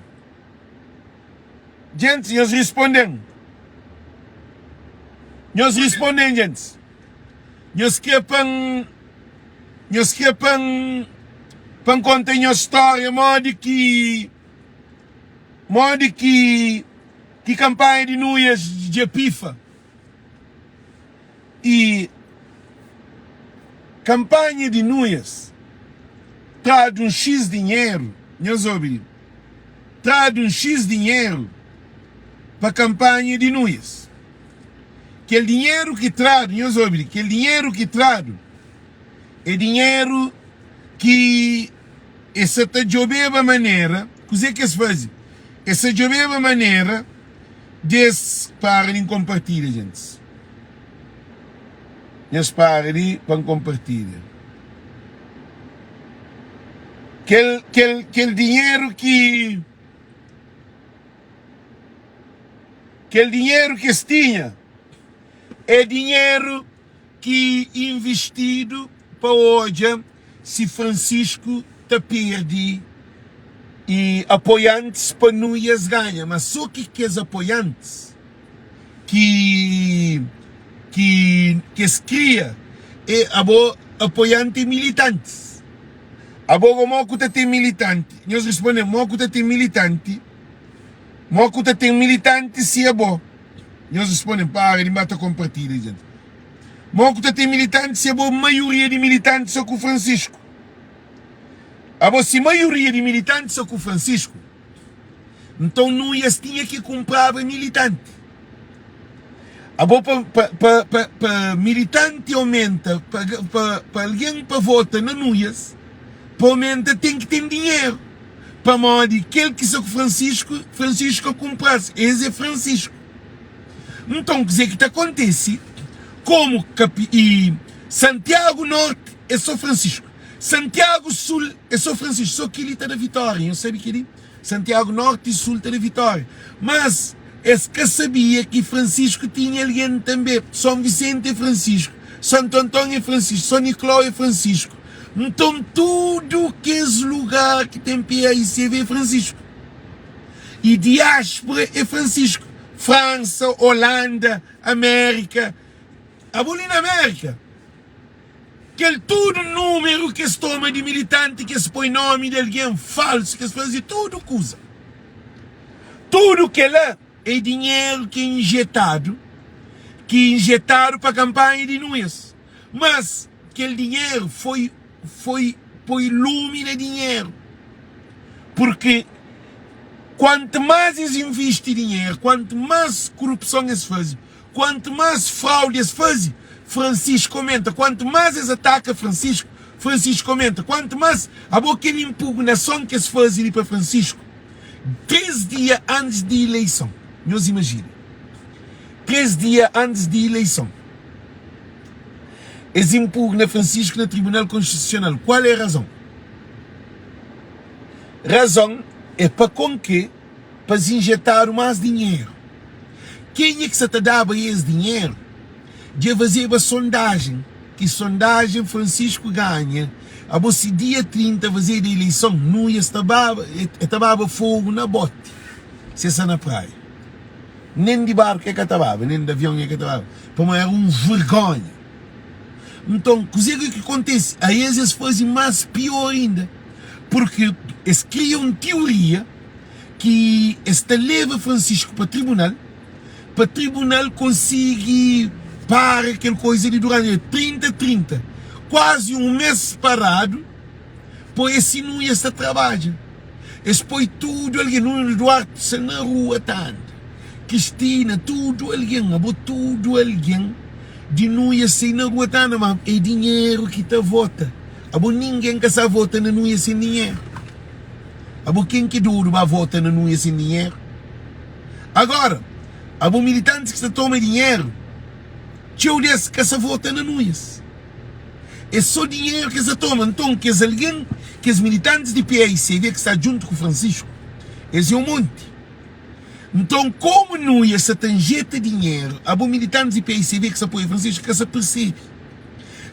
Gente, nós respondemos. Nós respondemos, gente. Nós que para contar a história, modo que campanha de nuias de pifa. E campanha de nuias traz X dinheiro, nós ouvimos, traz X dinheiro para a campanha de nuias. Que o dinheiro que traz, nós ouvimos, que o dinheiro que traz é dinheiro que essa está de uma maneira, o que se faz? Essa de uma maneira de para em compartilhar, gente. Nós para ali para compartilhar. Que dinheiro que se tinha é dinheiro que investido para hoje, se Francisco te perde e apoiantes para não ias ganhar, mas só que os apoiantes que se cria é apoiante militantes. Agora, moco tem militante. Nós respondemos, moco tem militante. Moco tem militante se é bom. Nós respondemos, para, ele mata compartilha, gente. Moco tem militante se é bom, maioria de militantes só com o Francisco. Agora, se a maioria de militantes só com o Francisco, então não tinha que comprar militante. Agora, para militante aumenta, para alguém para votar na Nuias, para aumenta tem que ter dinheiro. Para modo aquele que só com Francisco comprasse. Esse é Francisco. Então, quer dizer que acontece, como e Santiago Norte é só Francisco. Santiago Sul é só Francisco. Só que ele está na Vitória. Eu sei que ele Santiago Norte e Sul está na Vitória. Mas esse que sabia que Francisco tinha alguém também. São Vicente é Francisco. Santo Antônio é Francisco. São Nicolau é Francisco. Então tudo que é lugar que tem PICV é Francisco. E diáspora é Francisco. França, Holanda, América. A bolinha na América. Que é todo número que se toma de militante, que se põe nome de alguém falso, que se faz tudo coisa. Tudo que lá é dinheiro que é injetado para a campanha de Nuias. Mas aquele dinheiro foi lume de dinheiro. Porque quanto mais eles investem dinheiro, quanto mais corrupção eles fazem, quanto mais fraude eles fazem, Francisco comenta, quanto mais eles atacam Francisco comenta, quanto mais aquela impugnação que eles fazem para Francisco, 3 dias antes de eleição, nós imaginamos, 3 dias antes de eleição, eles impugnam Francisco no Tribunal Constitucional. Qual é a razão? Razão é para com que? Para se injetar mais dinheiro. Quem é que se te dava esse dinheiro? De fazer a sondagem. Que sondagem Francisco ganha. A você dia 30 fazer a eleição. Não ia estava fogo na bote. Se essa na praia. Nem de barco é que estava, nem de avião é que estava. Para mim era vergonha. Então, o que acontece? A eles fazem mais pior ainda. Porque eles criam teoria que esta leva Francisco para o tribunal conseguir parar aquela coisa de durante 30, quase um mês parado, pois esse não ia estar trabalho. Eles põem tudo alguém, no Duarte, na rua, tanto. Cristina, tudo alguém, de não ia ser na rua, tanto, mas é dinheiro que está vota. Ninguém que está votando não ia sem dinheiro. Quem que duro vai votar não ia sem dinheiro? Agora, militantes que se tomam dinheiro, eu disse que se votando não ia. É só dinheiro que se toma. Então, que os militantes de PICV que está junto com o Francisco, eles é um monte. Então, como não ia se tanjeta dinheiro, militantes de PICV que se apoia Francisco, que se percebe.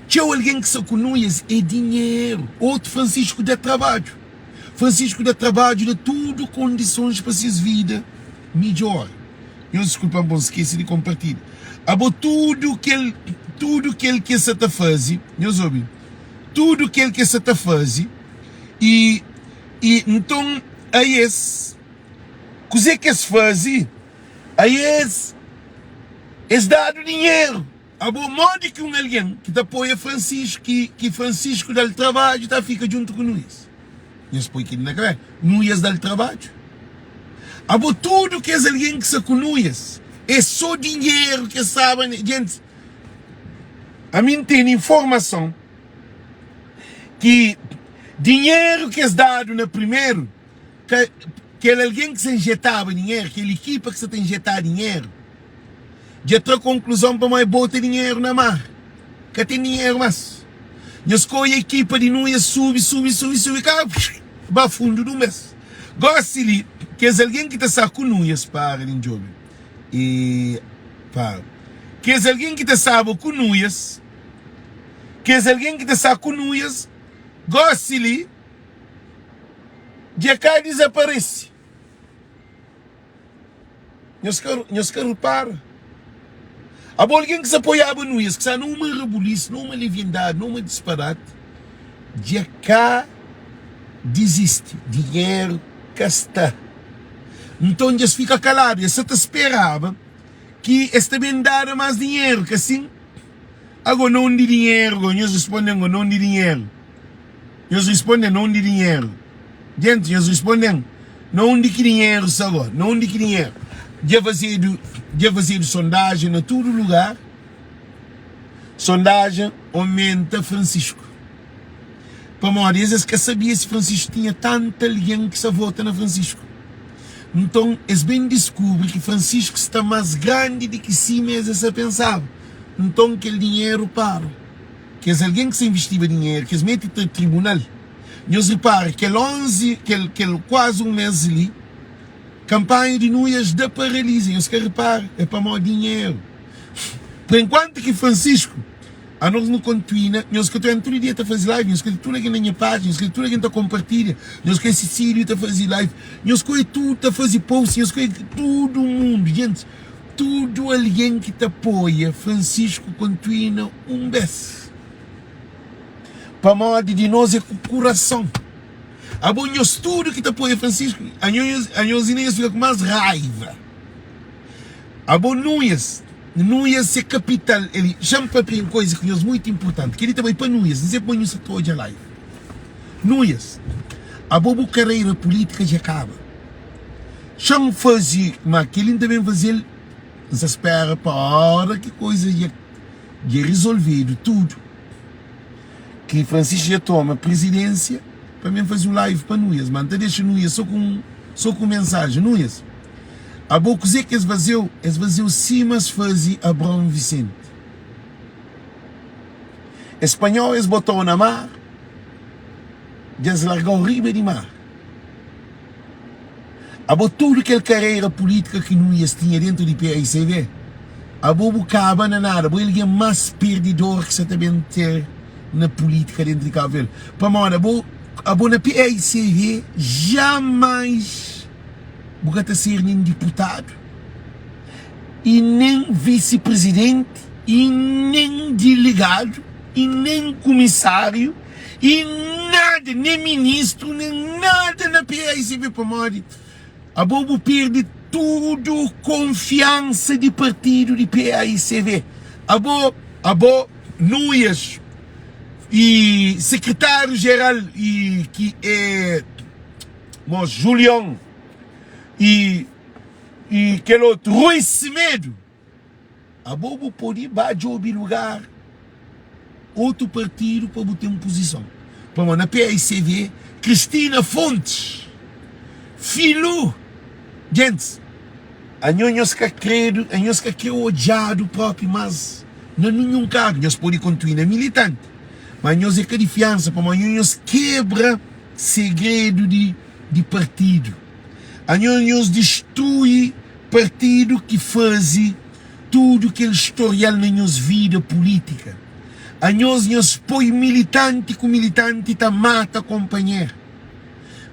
Tinha alguém que se conhece é dinheiro. Outro Francisco dá trabalho. Francisco dá trabalho, dá tudo condições para sua vida melhor. Eu desculpa, bom, esqueci de compartilhar. Tudo que ele quer se fazer, tudo que ele quer se fazer, e então, aí esse, o que se faz, aí esse dado dinheiro. Modo que alguém que apoia Francisco, que Francisco dá trabalho, fica junto com nós. E depois que na cabeça, não ia dar trabalho. Tudo que é alguém que se conhece, é só dinheiro que sabem. Gente, a mim tem informação que dinheiro que é dado no primeiro, que é alguém que se injetava dinheiro, que é a equipa que se tem injetar dinheiro, já tem a conclusão para mais botar dinheiro na mar. Que tem dinheiro mais. Eu escolho a equipa de nós, sube, para fundo do mês. Gosto de que é alguém que está com nós para o jogo. E para. Que é alguém que está com nós. Que é alguém que está com nós. Gosto de cá desaparece. Eu quero para. Alguém que se apoiava no isso, que está numa rebulice, numa leviandade, numa disparate, de cá desiste. Dinheiro cá está. Então já se fica calado. Já se te esperava que eles também daram mais dinheiro, que assim, agora não de dinheiro, eles respondem não de dinheiro. Eles respondem não de dinheiro. Gente, eles respondem não de que dinheiro, agora, não de que dinheiro. Já fazer sondagem em todo lugar. Sondagem aumenta Francisco. Para uma vezes que sabia se Francisco tinha tanta alguém que se vota na Francisco. Então, eles bem descobrem que Francisco está mais grande do que si mesmo se pensava. Então, aquele dinheiro para. Que é alguém que se investiu dinheiro, que eles metem no tribunal. E eles reparam que quase um mês ali, campanha de nós da paralisa. Eles que reparam, é para mau dinheiro. Por enquanto que Francisco, a nós não continua, nós que estamos todo dia a fazer live, nós que tudo aqui na minha página, nós que tudo aqui a compartilhar, nós que Cecílio a fazer live, nós que tudo a fazer post, nós que todo mundo, gente, tudo alguém que te apoia, Francisco continua um beijo. Para modo de nós é com o coração. Nós tudo que te apoia, Francisco, a nós fica com mais raiva. Não ia ser capital, ele chama para uma coisa que é muito importante, que ele também para nós, não sei para nós todos a live. Nós, a boa carreira política já acaba. Chama fazer, mas que ele também fazer, se espera para que coisa já resolvido tudo. Que Francisco já toma a presidência, para mim fazer um live para nós, mas não deixa nós só com mensagem, nós. A boa coisa que eles faziam cimas fazer Abrão Vicente. Espanhol eles botaram na mar, eles largaram riba de mar. Abo tudo aquela carreira política que nós tinha dentro do PAICV, abo buscava na nada, abo ele é mais perdedor que você também ter na política dentro de Cabo Verde. Para moda, abo na PAICV jamais bugata ser nem deputado e nem vice-presidente e nem delegado e nem comissário e nada, nem ministro, nem nada na PAICV. Para moda, a Bobo perde tudo confiança de partido de PAICV. A Bo Nuias e secretário-geral e que é Julião e aquele outro Rui Semedo. A Bobo pode bater o lugar outro partido para botar uma posição. Para na PAICV, Cristina Fontes, filho. Gente, a nós que credo, a nós que odiado próprio, mas não nenhum cargo, nós podemos continuar militante. Mas nós é que a diferença, para nós quebra segredo de partido. A nós destrói partido que faz tudo aquele historial na nossa vida política. A nós põe militante com militante tá mata companheiro.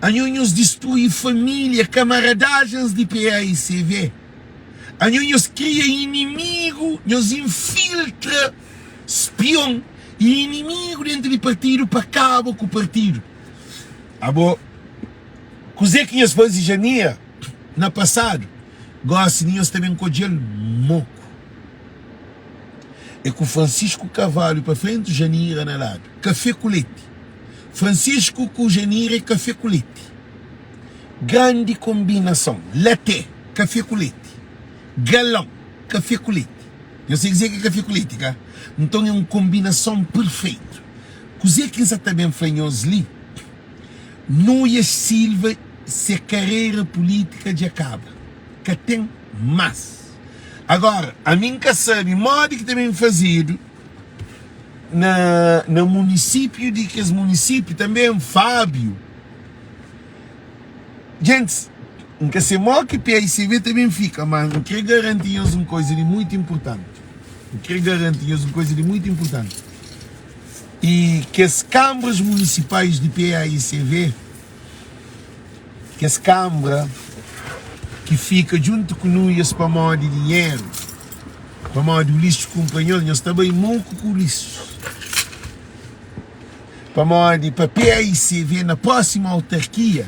A nós destrói família, camaradagens de PAICV. A nós cria inimigo, nós infiltra espião e inimigo dentro do partido para acabar com o partido. Abo, coisa que nós fazemos em janeiro, no passado, gosto de nós também com o moco. É com Francisco Carvalho para frente do janeiro na lado, café com leite. Francisco com janeiro é café com leite. Grande combinação. Latte, café com leite. Galão, café com leite. Eu sei dizer que é café com leite, cara. Então é uma combinação perfeita. Coisa que você também faz ali, Núñez Silva, se carreira política de acaba. Que tem mais. Agora, a mim que sabe, modo que também fazido, no município de que esse município também Fábio. Gente, nunca se mostra que PAICV também fica, mas não quero garantir uma coisa de muito importante. Não quero garantir uma coisa de muito importante. E que as câmaras municipais de PAICV, que as câmaras que fica junto com nós para modo de dinheiro, para modo de lixo companheiro, nós também muito com lixo. Para PAICV na próxima autarquia,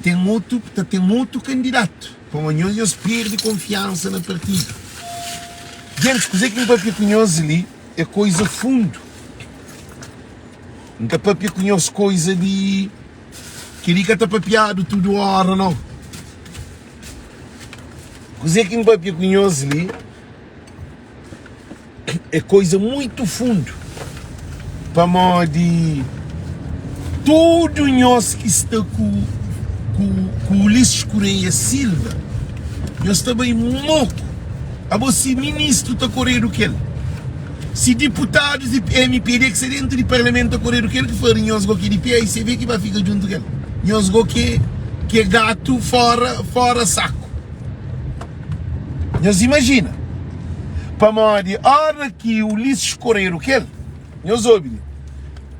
tem outro candidato. Para nós perde confiança no partido. Gente, coisa que não para conhecer ali é coisa fundo. Não para conhecer coisa de que ele está papiado tudo hora, não. Coisa que não para conhecer ali é coisa muito fundo. Para modo de tudo nós que está com o Ulisses Correia Silva, nós também moco. A você ministro está correndo o que ele. Se deputados de MPD que se dentro do parlamento está correndo o que ele, que for nós go aqui de PAICV que vai ficar junto com ele. Nós go que é gato fora saco. Nós imagina. Para modo de hora que o Ulisses Correia o que ele, nós ouvimos.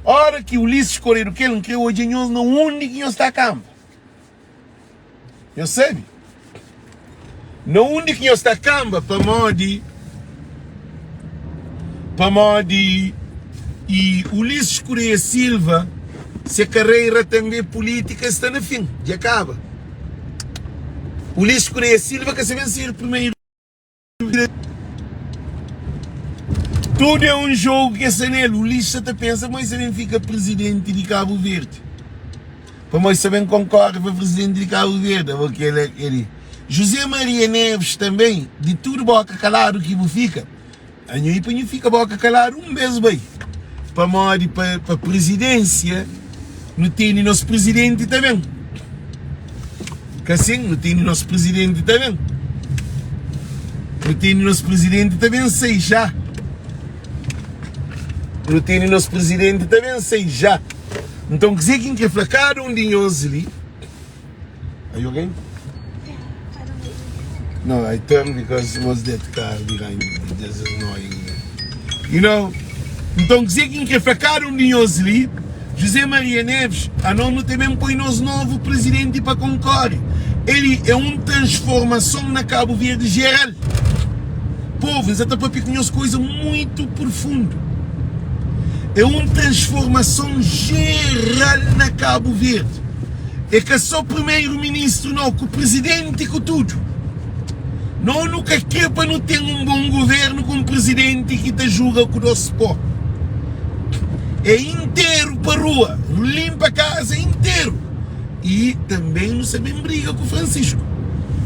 Hora que o Ulisses Correia o que ele, não quer hoje nós não onde que nós está a campo. Eu sei. No onde que nós está a campo para modo e Ulisses Correia Silva, se a carreira também política está no fim, já acaba. Ulisses Correia Silva que se vencer primeiro. Tudo é um jogo que é nele. O Ulisses até pensa, mas ele fica presidente de Cabo Verde. Para nós também concorre para presidente de Cabo Verde, porque ele. José Maria Neves também, de tudo boca calado que fica. A gente fica boca calado mês bem. Para a presidência, não tem nosso presidente também. Que assim, não tem nosso presidente também. Não tem nosso presidente também, sei já. Não tem nosso presidente também, sei já. Então, quer dizer que quer flacar um dinheiro ali. Aí alguém? No, I turned because it was that car behind me. This is annoying me. You know? Então, dizer que fracaram de nós ali, José Maria Neves, a não também põe nós novo presidente para concorrer. Ele é uma transformação na Cabo Verde geral. Povo, exatamente para pequenas coisas muito profundas. É uma transformação geral na Cabo Verde. É que só o primeiro-ministro não, com o presidente e com tudo. Não nunca quer para não ter um bom governo com um presidente que te julga com o nosso pó. É inteiro para a rua, limpa a casa inteiro. E também não sabem briga com o Francisco.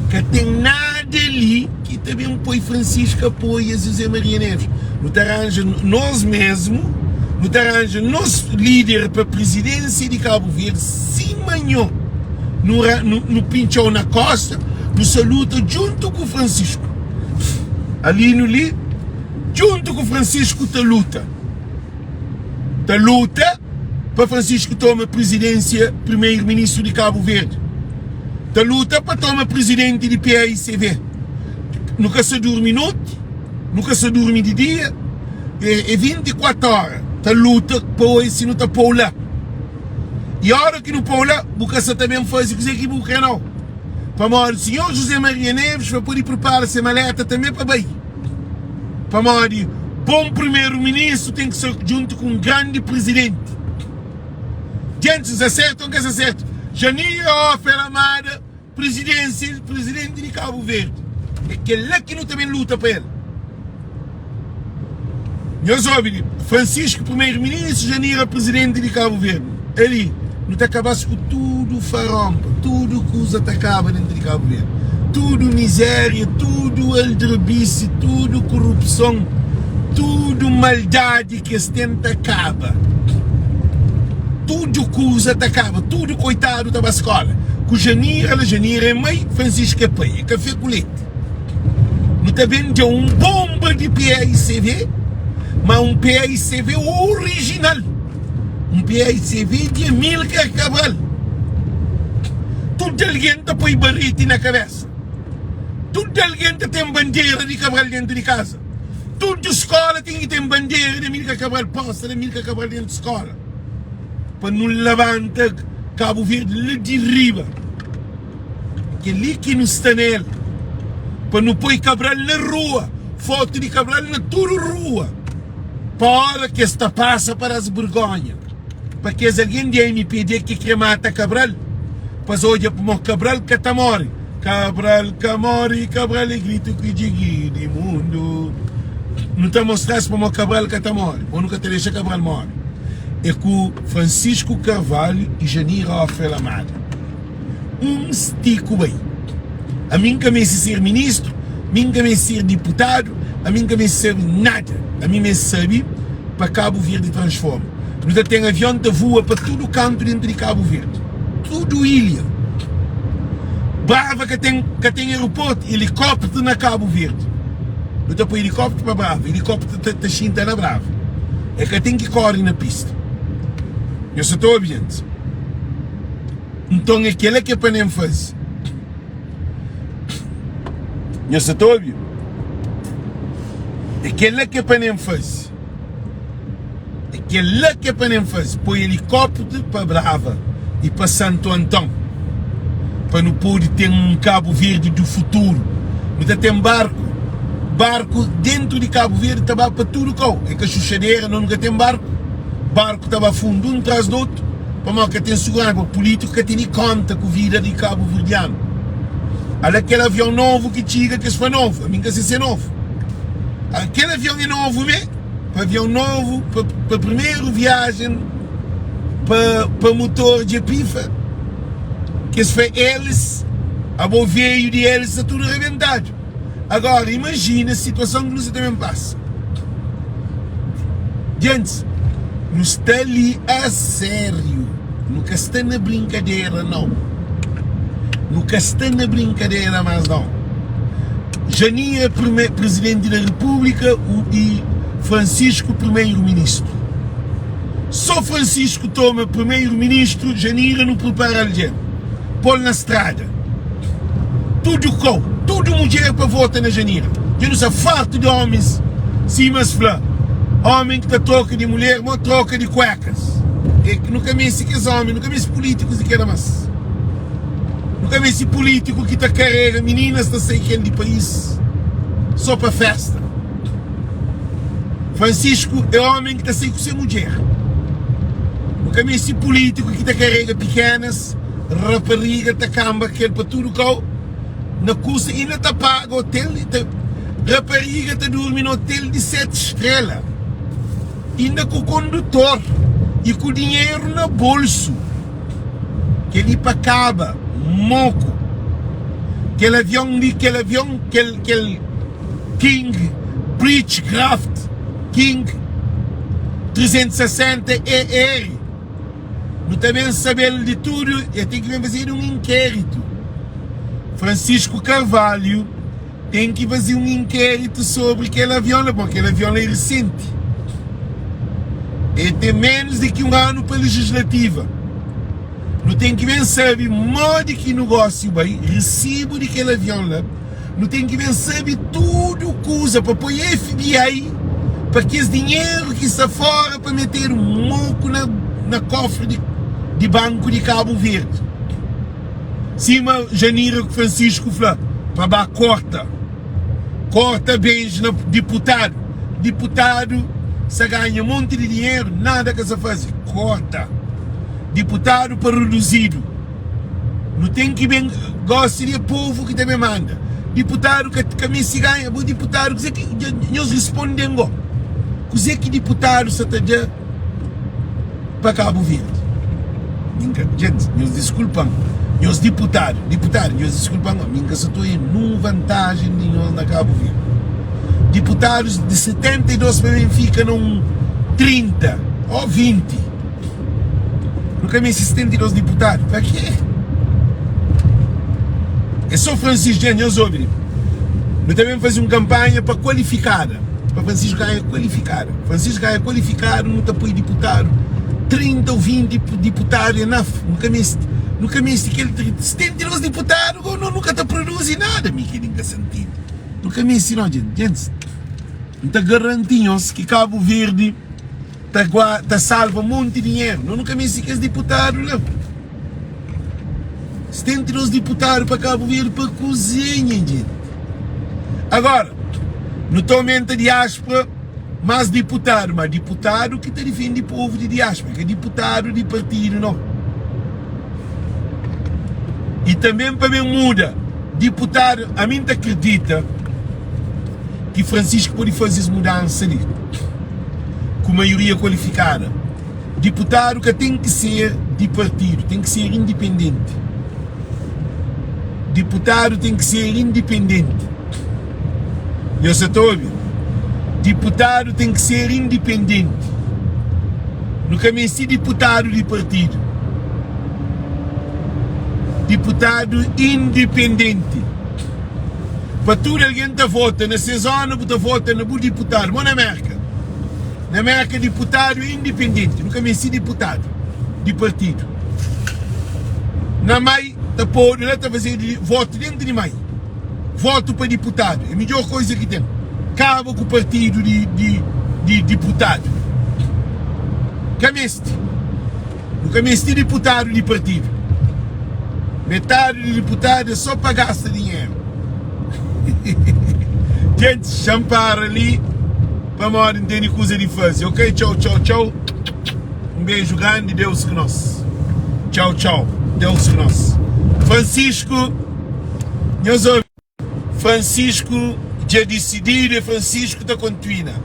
Que tem nada ali que também põe Francisco apoia José Maria Neves. Não te arranja nós mesmos, não te arranja nosso líder para a presidência de Cabo Verde, sim manhã, no pinchão na costa, no saluta junto com o Francisco. Ali no li, junto com o Francisco te luta. Te luta para Francisco tomar presidência, primeiro-ministro de Cabo Verde. Te luta para tomar presidente de PAICV. Nunca se dorme noite, nunca se dorme de dia, é 24 horas. Te luta para se não te pôr lá. E a hora que não pôr lá, porque se também faz o que você quer não. Para morrer, o senhor José Maria Neves vai poder preparar-se a maleta também para bem. Para morrer, bom primeiro-ministro tem que ser junto com um grande presidente. Gente, se acertam, que se acertam. Janir Felamada, presidente de Cabo Verde. É que lá que não também luta para ele. Nós ouvimos, Francisco, primeiro-ministro, Janir, presidente de Cabo Verde. Ali, não te acabasse com tudo farompa, tudo que os atacava dentro de Cabo Verde. Tudo miséria, tudo aldrabice, tudo corrupção, tudo maldade que se tenta acaba. Tudo que os atacava, tudo coitado da escola. Com Janir é mãe, Francisco é pai, é café com leite. Não está vendo um bomba de PAICV, mas um PAICV original. Um PAICV de Amílcar Cabral. Tudo alguém está põe barrete na cabeça. Tudo alguém tem bandeira de Cabral dentro de casa. Tudo escola tem que ter bandeira de Amílcar Cabral, posta de Amílcar Cabral dentro de escola. Para não levantar Cabo Verde lá de riba. Que ali que não está nele. Para não pôr Cabral na rua. Foto de Cabral na toda rua. Para que esta passa para as vergonhas. Para que alguém de MPD que quer matar Cabral. Para hoje para o Cabral que está morre. Cabral que morre, Cabral é grito que diga de mundo. Não está mostrando para o Cabral que está morre. Ou nunca te deixa Cabral morre. É com Francisco Carvalho e Janir Felamada. Estico bem. A mim que me ser ministro, a mim que me ser deputado, a mim que me ser nada. A mim me sabe para Cabo Verde transforma. Nós tem avião de voa para todo o canto dentro de Cabo Verde. Tudo ilha. Brava que tem aeroporto, helicóptero na Cabo Verde. Não tem para helicóptero para Brava, helicóptero está chinta na Brava. É que tem que correr na pista. Eu só estou obediente. Então aquele que é para nem fazer. Eu só estou obediente. Aquele que é para nem fazer. Aquele que é para nem fazer. Põe helicóptero para Brava e para Santo Antão. Para não poder ter um Cabo Verde do futuro. Não tem barco. Barco dentro de Cabo Verde estava para tudo o cão. É que a chuchadeira não nunca tem barco. Barco estava fundo um atrás do outro. Para que tem segurança. O político que tem conta com a vida de Cabo Verdeano. Olha aquele avião novo que chega, que se foi novo. A mim que se é novo. Aquele avião é novo mesmo. Avião novo, para a primeira viagem, para motor de pifa. Que se foi eles, a bom veio de eles, está tudo arrebentado. Agora, imagina a situação que nos também passa. Gente, não está ali a sério. Nunca está na brincadeira, não. Nunca está na brincadeira, mas não. Janir, presidente da República, e Francisco, primeiro-ministro. Só Francisco toma primeiro-ministro, Janir não prepara alguém. Pôr na estrada. tudo mulher para votar na janeiro. Eu não sou farto de homens, sim, mas flá. Homem que troca de mulher, mas troca de cuecas. E nunca me esse que homens, nunca me esse políticos de que era mais. Nunca me esse político que carrega meninas da sei quem de país só para festa. Francisco é homem que sei com ser mulher. Nunca me esse político que carrega pequenas, rapariga, camba, que é para tudo que na custa ainda paga hotel, rapariga dorme no hotel de 7 estrelas. Ainda com o condutor e com o dinheiro no bolso. Que ele para caba, moco. Aquele avião, aquele King Bridgecraft King 360 ER. Não também saber de tudo, eu tenho que fazer um inquérito. Francisco Carvalho tem que fazer um inquérito sobre aquele avião, porque aquele avião é recente. E tem menos de que um ano para a legislativa. Não tem que ver saber modo que negócio vai, recibo daquele avião lá. Não tem que ver saber tudo que usa para pôr FBI, para que esse dinheiro que está fora para meter um moco na cofre de banco de Cabo Verde. Cima, janeiro que Francisco falou, para corta bens no deputado. Deputado, se ganha um monte de dinheiro, nada que se faz, corta. Deputado para reduzido. Não tem que bem, gosta de povo que também manda. Deputado que me se ganha, o deputado que nós respondemos. Que deputado se está para Cabo Verde. Gente, nós desculpamos. Nós deputados, nós desculpamos. Minha se estou em nenhuma vantagem nenhuma na Cabo Verde. Deputados de 72 para mim ficam num 30 ou 20. Nunca me assistente dos deputados. Para quê? É só Francisco Genhos ouvir. Nós também fazemos uma campanha para qualificada. Para Francisco ganhar qualificado. Francisco ganhar qualificado, não está para deputado. 30 ou 20 deputados, enough. Nunca me aquele 72 deputados, nunca está produzindo nada, me que nunca sentido. Nunca me ensinou, gente. Não está garantindo que Cabo Verde está salva um monte de dinheiro. Nunca me ensinou que deputados, não. 72 deputados para Cabo Verde para cozinha, gente. Agora, não estou a diáspora, mas deputado que defende o povo de diáspora, que é deputado de partido, não. E também para mim muda, deputado, a mim acredita que Francisco pode fazer essa mudança ali, com maioria qualificada. Deputado que tem que ser de partido, tem que ser independente. Deputado tem que ser independente. Eu só estou ouvindo. Deputado tem que ser independente. Nunca me ser deputado de partido. Deputado independente. Para tudo alguém está vota, na zona está vota no deputado, mas na América. Na América, deputado independente. Nunca me ser deputado de partido. Na MAI, está pode, está fazendo voto dentro de MAI. Voto para deputado. É a melhor coisa que tem. Acaba com o partido de deputado. Nunca me este deputado de partido. Metade de deputado é só para gastar dinheiro. Gente, champar ali para morrer não ter coisa de fazer. Ok? Tchau, tchau, tchau. Um beijo grande, Deus com nós. Tchau, tchau. Deus com nós. Francisco, meus ouvintes, Francisco já decidido e Francisco está continuando.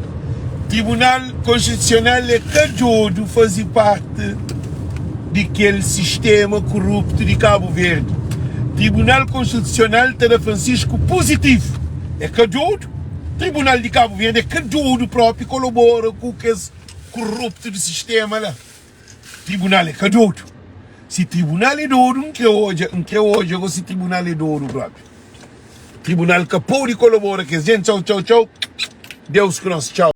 Tribunal Constitucional é cadudo fazer parte daquele sistema corrupto de Cabo Verde. Tribunal Constitucional está da Francisco positivo. É cadudo. Tribunal de Cabo Verde é cadudo próprio, colabora com o que é corrupto do sistema lá. Tribunal é cadudo. Se tribunal é douro, não quer hoje, agora se tribunal é douro próprio. Tribunal que pode colaborar com a gente. Tchau, tchau, tchau. Deus com nós, tchau.